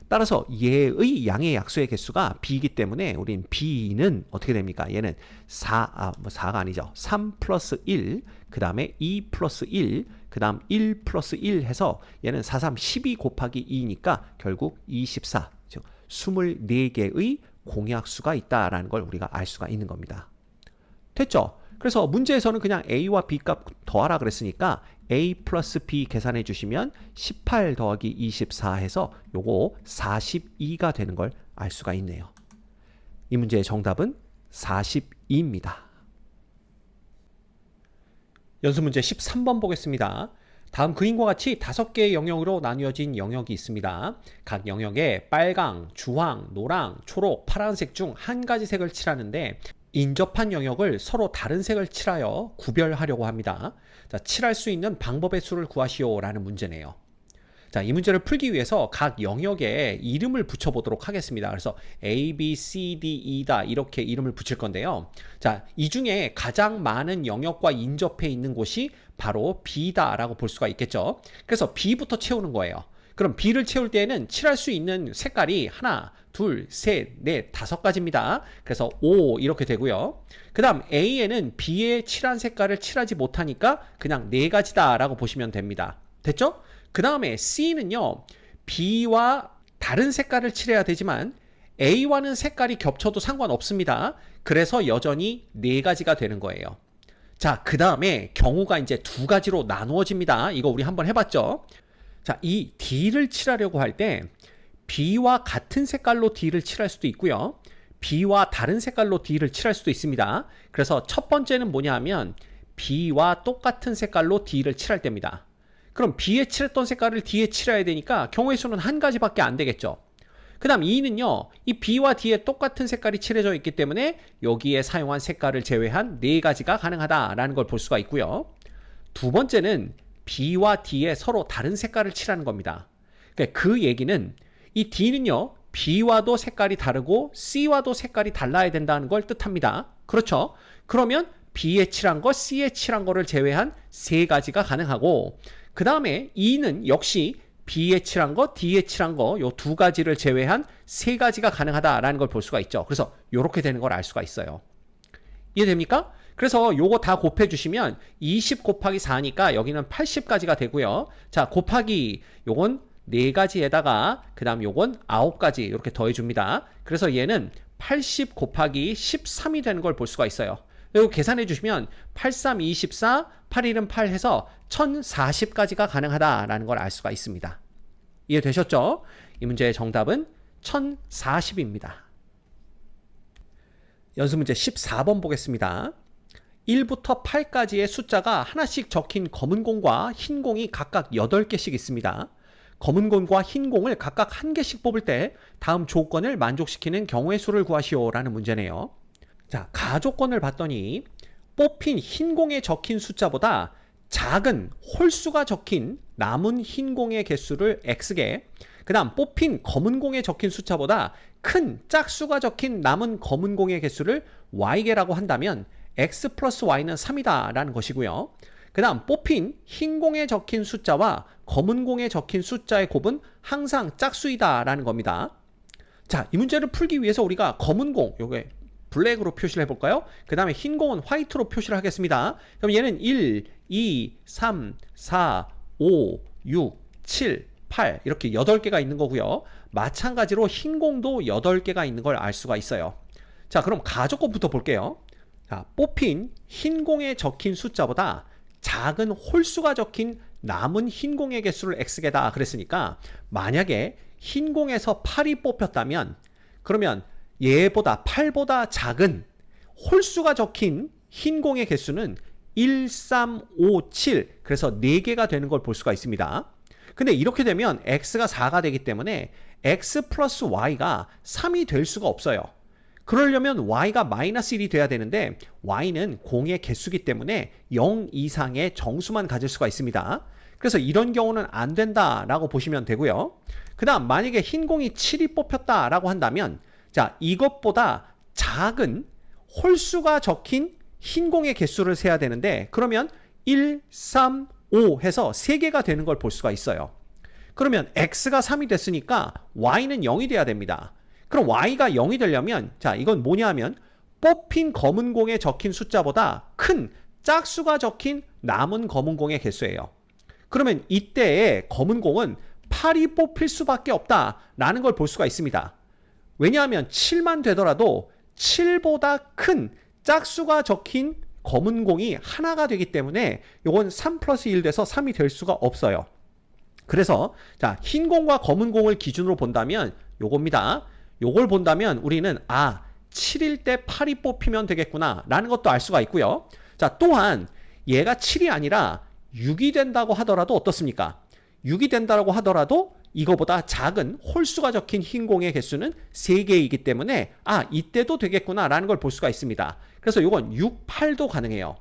따라서 얘의 양의 약수의 개수가 B이기 때문에 우린 B는 어떻게 됩니까? 얘는 4가 아니죠. 3 플러스 1, 그 다음에 2 플러스 1, 그 다음 1 플러스 1 해서 얘는 4, 3, 12 곱하기 2니까 결국 24, 즉 24개의 공약수가 있다라는 걸 우리가 알 수가 있는 겁니다. 됐죠? 그래서 문제에서는 그냥 A와 B 값 더하라 그랬으니까 A 플러스 B 계산해 주시면 18 더하기 24 해서 요거 42가 되는 걸 알 수가 있네요. 이 문제의 정답은 42입니다. 연습문제 13번 보겠습니다. 다음 그림과 같이 5개의 영역으로 나뉘어진 영역이 있습니다. 각 영역에 빨강, 주황, 노랑, 초록, 파란색 중 한 가지 색을 칠하는데 인접한 영역을 서로 다른 색을 칠하여 구별하려고 합니다. 자, 칠할 수 있는 방법의 수를 구하시오 라는 문제네요. 자, 이 문제를 풀기 위해서 각 영역에 이름을 붙여보도록 하겠습니다. 그래서 A, B, C, D, E다 이렇게 이름을 붙일 건데요. 자, 이 중에 가장 많은 영역과 인접해 있는 곳이 바로 B다라고 볼 수가 있겠죠. 그래서 B부터 채우는 거예요. 그럼 B를 채울 때에는 칠할 수 있는 색깔이 하나, 둘, 셋, 넷, 5가지입니다. 그래서 5 이렇게 되고요. 그 다음 A에는 B에 칠한 색깔을 칠하지 못하니까 그냥 4가지다 라고 보시면 됩니다. 됐죠? 그 다음에 C는요, B와 다른 색깔을 칠해야 되지만 A와는 색깔이 겹쳐도 상관없습니다. 그래서 여전히 4가지가 되는 거예요. 자, 그 다음에 경우가 이제 2가지로 나누어집니다. 이거 우리 한번 해봤죠? 자, 이 D를 칠하려고 할 때 B와 같은 색깔로 D를 칠할 수도 있고요. B와 다른 색깔로 D를 칠할 수도 있습니다. 그래서 첫 번째는 뭐냐 하면 B와 똑같은 색깔로 D를 칠할 때입니다. 그럼 B에 칠했던 색깔을 D에 칠해야 되니까 경우의 수는 한 가지밖에 안 되겠죠. 그 다음 2는요, 이 B와 D에 똑같은 색깔이 칠해져 있기 때문에 여기에 사용한 색깔을 제외한 4가지가 가능하다라는 걸 볼 수가 있고요. 두 번째는 B와 D에 서로 다른 색깔을 칠하는 겁니다. 그 얘기는 이 D는요, B와도 색깔이 다르고 C와도 색깔이 달라야 된다는 걸 뜻합니다. 그렇죠? 그러면 B에 칠한 거, C에 칠한 거를 제외한 3가지가 가능하고, 그 다음에 E는 역시 B에 칠한 거, D에 칠한 거, 요 2가지를 제외한 3가지가 가능하다라는 걸 볼 수가 있죠. 그래서 이렇게 되는 걸 알 수가 있어요. 이해됩니까? 그래서 요거 다 곱해주시면 20 곱하기 4니까 여기는 80가지가 되고요. 자, 곱하기 요건 4가지에다가 그 다음 요건 9가지 이렇게 더해줍니다. 그래서 얘는 80 곱하기 13이 되는 걸 볼 수가 있어요. 이거 계산해 주시면 83, 24, 81은 8 해서 1040가지가 가능하다라는 걸 알 수가 있습니다. 이해되셨죠? 이 문제의 정답은 1040입니다. 연습문제 14번 보겠습니다. 1부터 8까지의 숫자가 하나씩 적힌 검은 공과 흰 공이 각각 8개씩 있습니다. 검은 공과 흰 공을 각각 1개씩 뽑을 때 다음 조건을 만족시키는 경우의 수를 구하시오 라는 문제네요. 자, 가조건을 봤더니 뽑힌 흰 공에 적힌 숫자보다 작은 홀수가 적힌 남은 흰 공의 개수를 X개, 그 다음 뽑힌 검은 공에 적힌 숫자보다 큰 짝수가 적힌 남은 검은 공의 개수를 Y개라고 한다면 X 플러스 Y는 3이다 라는 것이고요. 그 다음 뽑힌 흰 공에 적힌 숫자와 검은 공에 적힌 숫자의 곱은 항상 짝수이다 라는 겁니다. 자, 이 문제를 풀기 위해서 우리가 검은 공, 요게 블랙으로 표시를 해볼까요? 그 다음에 흰 공은 화이트로 표시를 하겠습니다. 그럼 얘는 1, 2, 3, 4, 5, 6, 7, 8 이렇게 8개가 있는 거고요. 마찬가지로 흰 공도 8개가 있는 걸 알 수가 있어요. 자, 그럼 가조건부터 볼게요. 자, 뽑힌 흰 공에 적힌 숫자보다 작은 홀수가 적힌 남은 흰 공의 개수를 X개다 그랬으니까 만약에 흰 공에서 8이 뽑혔다면 그러면 얘보다 8보다 작은 홀수가 적힌 흰 공의 개수는 1, 3, 5, 7 그래서 4개가 되는 걸 볼 수가 있습니다. 근데 이렇게 되면 X가 4가 되기 때문에 X 플러스 Y가 3이 될 수가 없어요. 그러려면 Y가 마이너스 1이 돼야 되는데 Y는 공의 개수기 때문에 0 이상의 정수만 가질 수가 있습니다. 그래서 이런 경우는 안 된다라고 보시면 되고요. 그 다음 만약에 흰 공이 7이 뽑혔다라고 한다면 자, 이것보다 작은 홀수가 적힌 흰 공의 개수를 세야 되는데 그러면 1, 3, 5 해서 3개가 되는 걸 볼 수가 있어요. 그러면 X가 3이 됐으니까 Y는 0이 돼야 됩니다. 그럼 Y가 0이 되려면 자, 이건 뭐냐 하면 뽑힌 검은 공에 적힌 숫자보다 큰 짝수가 적힌 남은 검은 공의 개수예요. 그러면 이때의 검은 공은 8이 뽑힐 수밖에 없다라는 걸 볼 수가 있습니다. 왜냐하면 7만 되더라도 7보다 큰 짝수가 적힌 검은 공이 하나가 되기 때문에 이건 3 플러스 1 돼서 3이 될 수가 없어요. 그래서 자, 흰 공과 검은 공을 기준으로 본다면 요겁니다. 요걸 본다면 우리는 7일 때 8이 뽑히면 되겠구나 라는 것도 알 수가 있고요. 자, 또한 얘가 7이 아니라 6이 된다고 하더라도 어떻습니까? 6이 된다고 하더라도 이거보다 작은 홀수가 적힌 흰 공의 개수는 3개이기 때문에 이때도 되겠구나 라는 걸 볼 수가 있습니다. 그래서 이건 6, 8도 가능해요.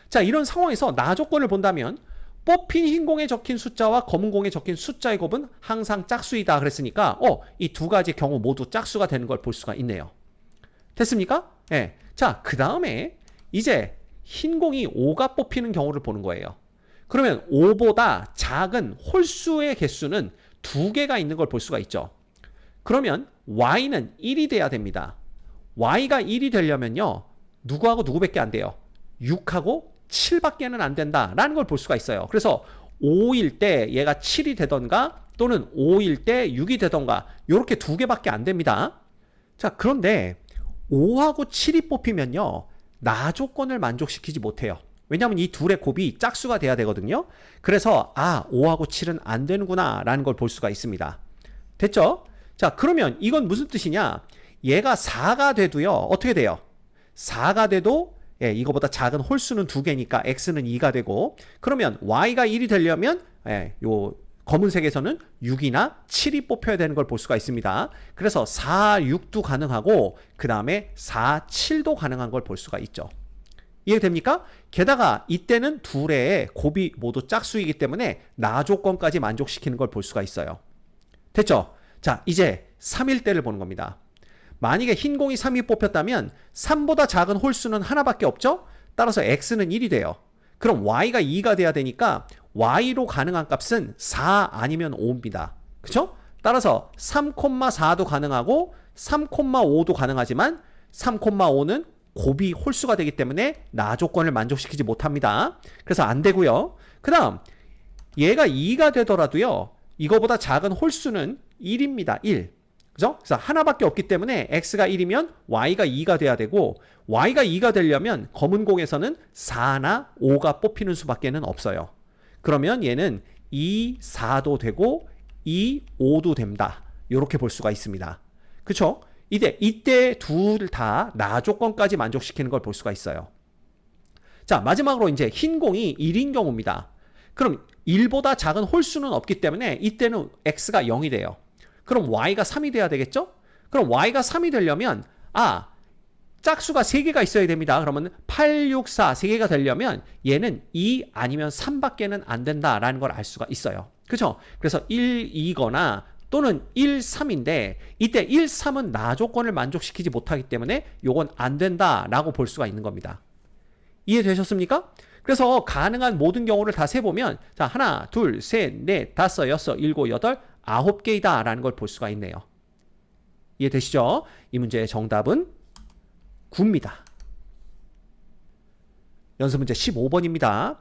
자, 이런 상황에서 나 조건을 본다면 뽑힌 흰 공에 적힌 숫자와 검은 공에 적힌 숫자의 곱은 항상 짝수이다 그랬으니까 이 두 가지 경우 모두 짝수가 되는 걸 볼 수가 있네요. 됐습니까? 네. 자, 그 다음에 이제 흰 공이 5가 뽑히는 경우를 보는 거예요. 그러면 5보다 작은 홀수의 개수는 2개가 있는 걸 볼 수가 있죠. 그러면 y는 1이 돼야 됩니다. y가 1이 되려면요. 누구하고 누구밖에 안 돼요? 6하고 7밖에는 안 된다라는 걸 볼 수가 있어요. 그래서 5일 때 얘가 7이 되던가 또는 5일 때 6이 되던가 이렇게 2개밖에 안 됩니다. 자, 그런데 5하고 7이 뽑히면요. 나 조건을 만족시키지 못해요. 왜냐하면 이 둘의 곱이 짝수가 돼야 되거든요. 그래서 5하고 7은 안 되는구나 라는 걸 볼 수가 있습니다. 됐죠? 자, 그러면 이건 무슨 뜻이냐? 얘가 4가 돼도요. 어떻게 돼요? 4가 돼도 이거보다 작은 홀수는 2개니까 x는 2가 되고, 그러면 y가 1이 되려면 요 검은색에서는 6이나 7이 뽑혀야 되는 걸 볼 수가 있습니다. 그래서 4, 6도 가능하고 그 다음에 4, 7도 가능한 걸 볼 수가 있죠. 이해됩니까? 게다가 이때는 둘의 곱이 모두 짝수이기 때문에 나 조건까지 만족시키는 걸 볼 수가 있어요. 됐죠? 자, 이제 3일 때를 보는 겁니다. 만약에 흰 공이 3이 뽑혔다면 3보다 작은 홀수는 하나밖에 없죠? 따라서 x는 1이 돼요. 그럼 y가 2가 돼야 되니까 y로 가능한 값은 4 아니면 5입니다. 그쵸? 따라서 3,4도 가능하고 3,5도 가능하지만 3,5는 곱이 홀수가 되기 때문에 나 조건을 만족시키지 못합니다. 그래서 안 되고요. 그 다음 얘가 2가 되더라도요. 이거보다 작은 홀수는 1입니다. 1. 그죠? 그래서 하나밖에 없기 때문에 x가 1이면 y가 2가 돼야 되고, y가 2가 되려면 검은 공에서는 4나 5가 뽑히는 수밖에는 없어요. 그러면 얘는 2, 4도 되고 2, 5도 된다. 이렇게 볼 수가 있습니다. 그렇죠? 이때 둘 다 나 조건까지 만족시키는 걸 볼 수가 있어요. 자, 마지막으로 이제 흰 공이 1인 경우입니다. 그럼 1보다 작은 홀수는 없기 때문에 이때는 x가 0이 돼요. 그럼 y가 3이 돼야 되겠죠? 그럼 y가 3이 되려면 짝수가 3개가 있어야 됩니다. 그러면 8, 6, 4 3개가 되려면 얘는 2 아니면 3밖에는 안 된다라는 걸 알 수가 있어요. 그렇죠? 그래서 1, 2거나 또는 1, 3인데 이때 1, 3은 나 조건을 만족시키지 못하기 때문에 요건 안 된다라고 볼 수가 있는 겁니다. 이해되셨습니까? 그래서 가능한 모든 경우를 다 세보면 자, 하나, 둘, 셋, 넷, 다섯, 여섯, 일곱, 여덟, 9개이다 라는 걸 볼 수가 있네요. 이해되시죠? 이 문제의 정답은 9입니다. 연습문제 15번입니다.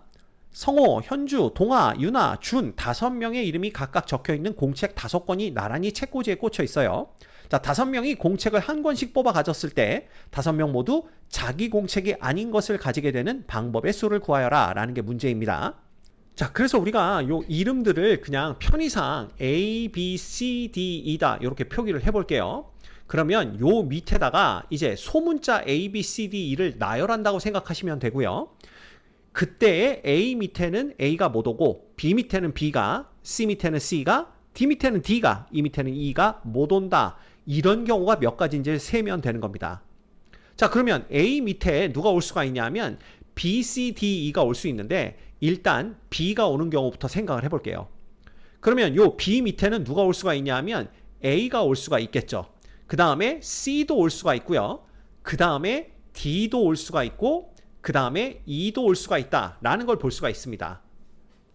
성호, 현주, 동아, 유나, 준 5명의 이름이 각각 적혀있는 공책 5권이 나란히 책꽂이에 꽂혀 있어요. 자, 5명이 공책을 한 권씩 뽑아 가졌을 때 5명 모두 자기 공책이 아닌 것을 가지게 되는 방법의 수를 구하여라 라는 게 문제입니다. 자, 그래서 우리가 요 이름들을 그냥 편의상 A, B, C, D, E다 이렇게 표기를 해볼게요. 그러면 요 밑에다가 이제 소문자 A, B, C, D, E를 나열한다고 생각하시면 되고요. 그때 A 밑에는 A가 못 오고 B 밑에는 B가, C 밑에는 C가, D 밑에는 D가, E 밑에는 E가 못 온다. 이런 경우가 몇 가지인지 세면 되는 겁니다. 자, 그러면 A 밑에 누가 올 수가 있냐면 B, C, D, E가 올 수 있는데 일단 B가 오는 경우부터 생각을 해볼게요. 그러면 요 B 밑에는 누가 올 수가 있냐면 A가 올 수가 있겠죠. 그 다음에 C도 올 수가 있고요. 그 다음에 D도 올 수가 있고 그 다음에 E도 올 수가 있다라는 걸 볼 수가 있습니다.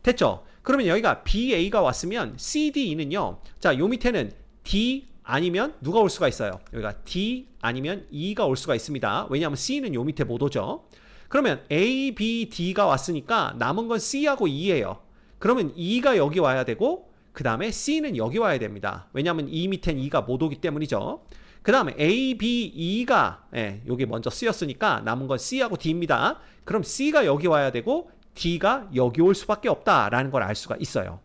됐죠? 그러면 여기가 BA가 왔으면 C, D, E는요. 자, 요 밑에는 D 아니면 누가 올 수가 있어요. 여기가 D 아니면 E가 올 수가 있습니다. 왜냐하면 C는 요 밑에 못 오죠. 그러면 A, B, D가 왔으니까 남은 건 C하고 E예요. 그러면 E가 여기 와야 되고 그 다음에 C는 여기 와야 됩니다. 왜냐하면 E 밑엔 E가 못 오기 때문이죠. 그 다음에 A, B, E가 여기 먼저 쓰였으니까 남은 건 C하고 D입니다. 그럼 C가 여기 와야 되고 D가 여기 올 수밖에 없다라는 걸 알 수가 있어요.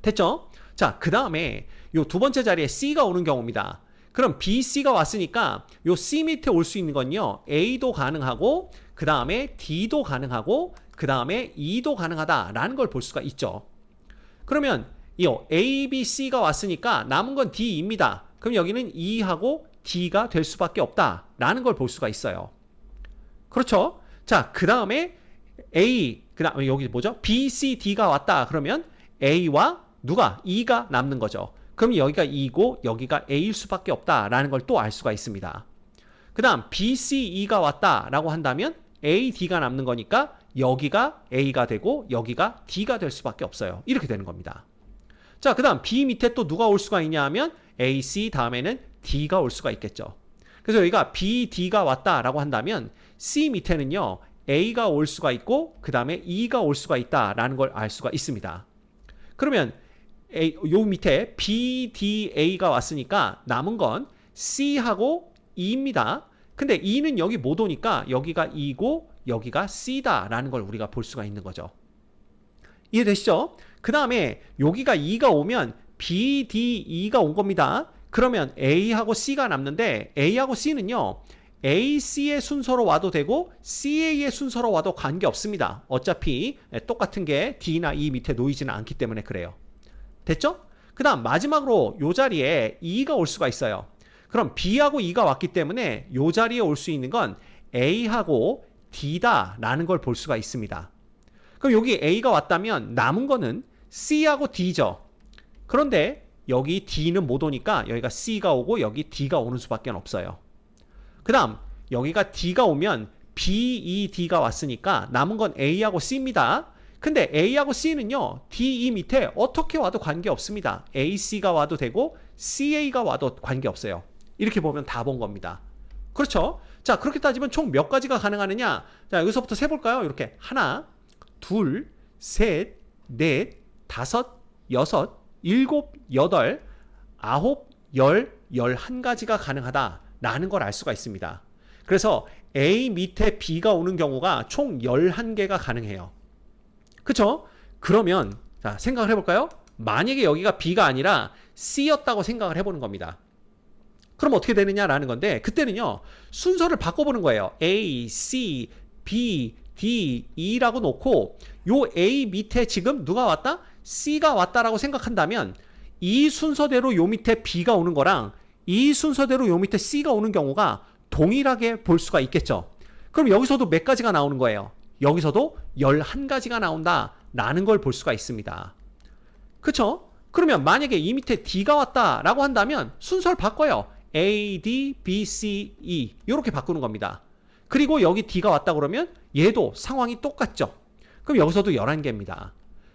됐죠? 자, 그 다음에 요 두 번째 자리에 C가 오는 경우입니다. 그럼 B, C가 왔으니까 요 C 밑에 올 수 있는 건요. A도 가능하고 그 다음에 D도 가능하고 그 그 다음에 E도 가능하다라는 걸 볼 수가 있죠. 그러면 이 A, B, C가 왔으니까 남은 건 D입니다. 그럼 여기는 E하고 D가 될 수밖에 없다라는 걸 볼 수가 있어요. 그렇죠? 자, 그 다음에 A, 그 다음에 여기 뭐죠? B, C, D가 왔다. 그러면 A와 누가? E가 남는 거죠. 그럼 여기가 E고 여기가 A일 수밖에 없다라는 걸 또 알 수가 있습니다. 그 다음 B, C, E가 왔다라고 한다면 A, D가 남는 거니까 여기가 A가 되고 여기가 D가 될 수밖에 없어요. 이렇게 되는 겁니다. 자, 그 다음 B 밑에 또 누가 올 수가 있냐 하면 A, C 다음에는 D가 올 수가 있겠죠. 그래서 여기가 B, D가 왔다라고 한다면 C 밑에는요 A가 올 수가 있고 그 다음에 E가 올 수가 있다라는 걸 알 수가 있습니다. 그러면 요 밑에 B, D, A가 왔으니까 남은 건 C하고 E입니다. 근데 E는 여기 못 오니까 여기가 E고 여기가 C다라는 걸 우리가 볼 수가 있는 거죠. 이해되시죠? 그 다음에 여기가 E가 오면 B, D, E가 온 겁니다. 그러면 A하고 C가 남는데 A하고 C는요 A, C의 순서로 와도 되고 CA의 순서로 와도 관계없습니다. 어차피 똑같은 게 D나 E 밑에 놓이지는 않기 때문에 그래요. 됐죠? 그 다음 마지막으로 이 자리에 E가 올 수가 있어요. 그럼 B하고 E가 왔기 때문에 이 자리에 올 수 있는 건 A하고 D다라는 걸 볼 수가 있습니다. 그럼 여기 A가 왔다면 남은 거는 C하고 D죠. 그런데 여기 D는 못 오니까 여기가 C가 오고 여기 D가 오는 수밖에 없어요. 그 다음 여기가 D가 오면 B, E, D가 왔으니까 남은 건 A하고 C입니다. 근데 A하고 C는요 D, E 밑에 어떻게 와도 관계없습니다. A, C가 와도 되고 CA가 와도 관계없어요. 이렇게 보면 다 본 겁니다. 그렇죠? 자, 그렇게 따지면 총 몇 가지가 가능하느냐? 자, 여기서부터 세볼까요? 이렇게 하나, 둘, 셋, 넷, 다섯, 여섯, 일곱, 여덟, 아홉, 열, 11가지가 가능하다라는 걸 알 수가 있습니다. 그래서 A 밑에 B가 오는 경우가 총 11개가 가능해요. 그쵸? 그러면 자, 생각을 해볼까요? 만약에 여기가 B가 아니라 C였다고 생각을 해보는 겁니다. 그럼 어떻게 되느냐라는 건데 그때는요 순서를 바꿔보는 거예요. A, C, B, D, E라고 놓고 요 A 밑에 지금 누가 왔다? C가 왔다라고 생각한다면 이 순서대로 요 밑에 B가 오는 거랑 이 순서대로 요 밑에 C가 오는 경우가 동일하게 볼 수가 있겠죠. 그럼 여기서도 몇 가지가 나오는 거예요? 여기서도 11가지가 나온다라는 걸 볼 수가 있습니다. 그쵸? 그러면 만약에 이 밑에 D가 왔다라고 한다면 순서를 바꿔요. A, D, B, C, E 이렇게 바꾸는 겁니다. 그리고 여기 D가 왔다 그러면 얘도 상황이 똑같죠. 그럼 여기서도 11개입니다.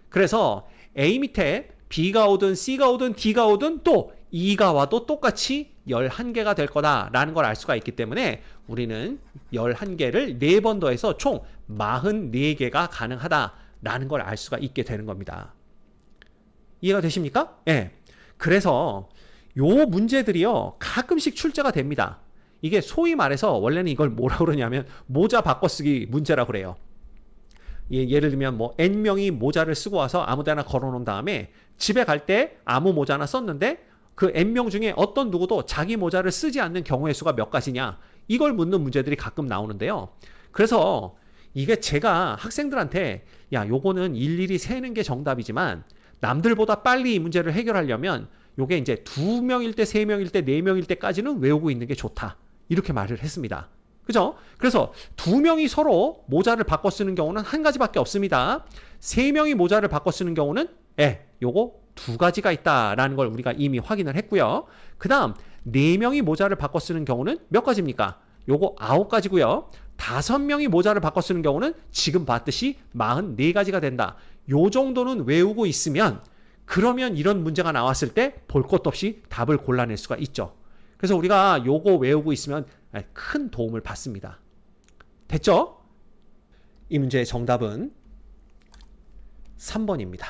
그래서 A 밑에 B가 오든 C가 오든 D가 오든 또 E가 와도 똑같이 11개가 될 거다라는 걸 알 수가 있기 때문에 우리는 11개를 4번 더해서 총 44개가 가능하다라는 걸 알 수가 있게 되는 겁니다. 이해가 되십니까? 예. 그래서 요 문제들이요 가끔씩 출제가 됩니다. 이게 소위 말해서 원래는 이걸 뭐라 그러냐면 모자 바꿔쓰기 문제라고 그래요. 예를 들면 뭐 N명이 모자를 쓰고 와서 아무데나 걸어놓은 다음에 집에 갈 때 아무 모자나 썼는데 그 N명 중에 어떤 누구도 자기 모자를 쓰지 않는 경우의 수가 몇 가지냐 이걸 묻는 문제들이 가끔 나오는데요. 그래서 이게 제가 학생들한테 야 요거는 일일이 세는 게 정답이지만 남들보다 빨리 이 문제를 해결하려면 요게 이제 2명일 때, 3명일 때, 4명일 때까지는 외우고 있는 게 좋다. 이렇게 말을 했습니다. 그죠? 그래서 2명이 서로 모자를 바꿔 쓰는 경우는 한 가지밖에 없습니다. 3명이 모자를 바꿔 쓰는 경우는 요거 2가지가 있다라는 걸 우리가 이미 확인을 했고요. 그 다음 4명이 모자를 바꿔 쓰는 경우는 몇 가지입니까? 요거 9가지고요. 5명이 모자를 바꿔 쓰는 경우는 지금 봤듯이 44가지가 된다. 요 정도는 외우고 있으면 그러면 이런 문제가 나왔을 때 볼 것도 없이 답을 골라낼 수가 있죠. 그래서 우리가 요거 외우고 있으면 큰 도움을 받습니다. 됐죠? 이 문제의 정답은 3번입니다.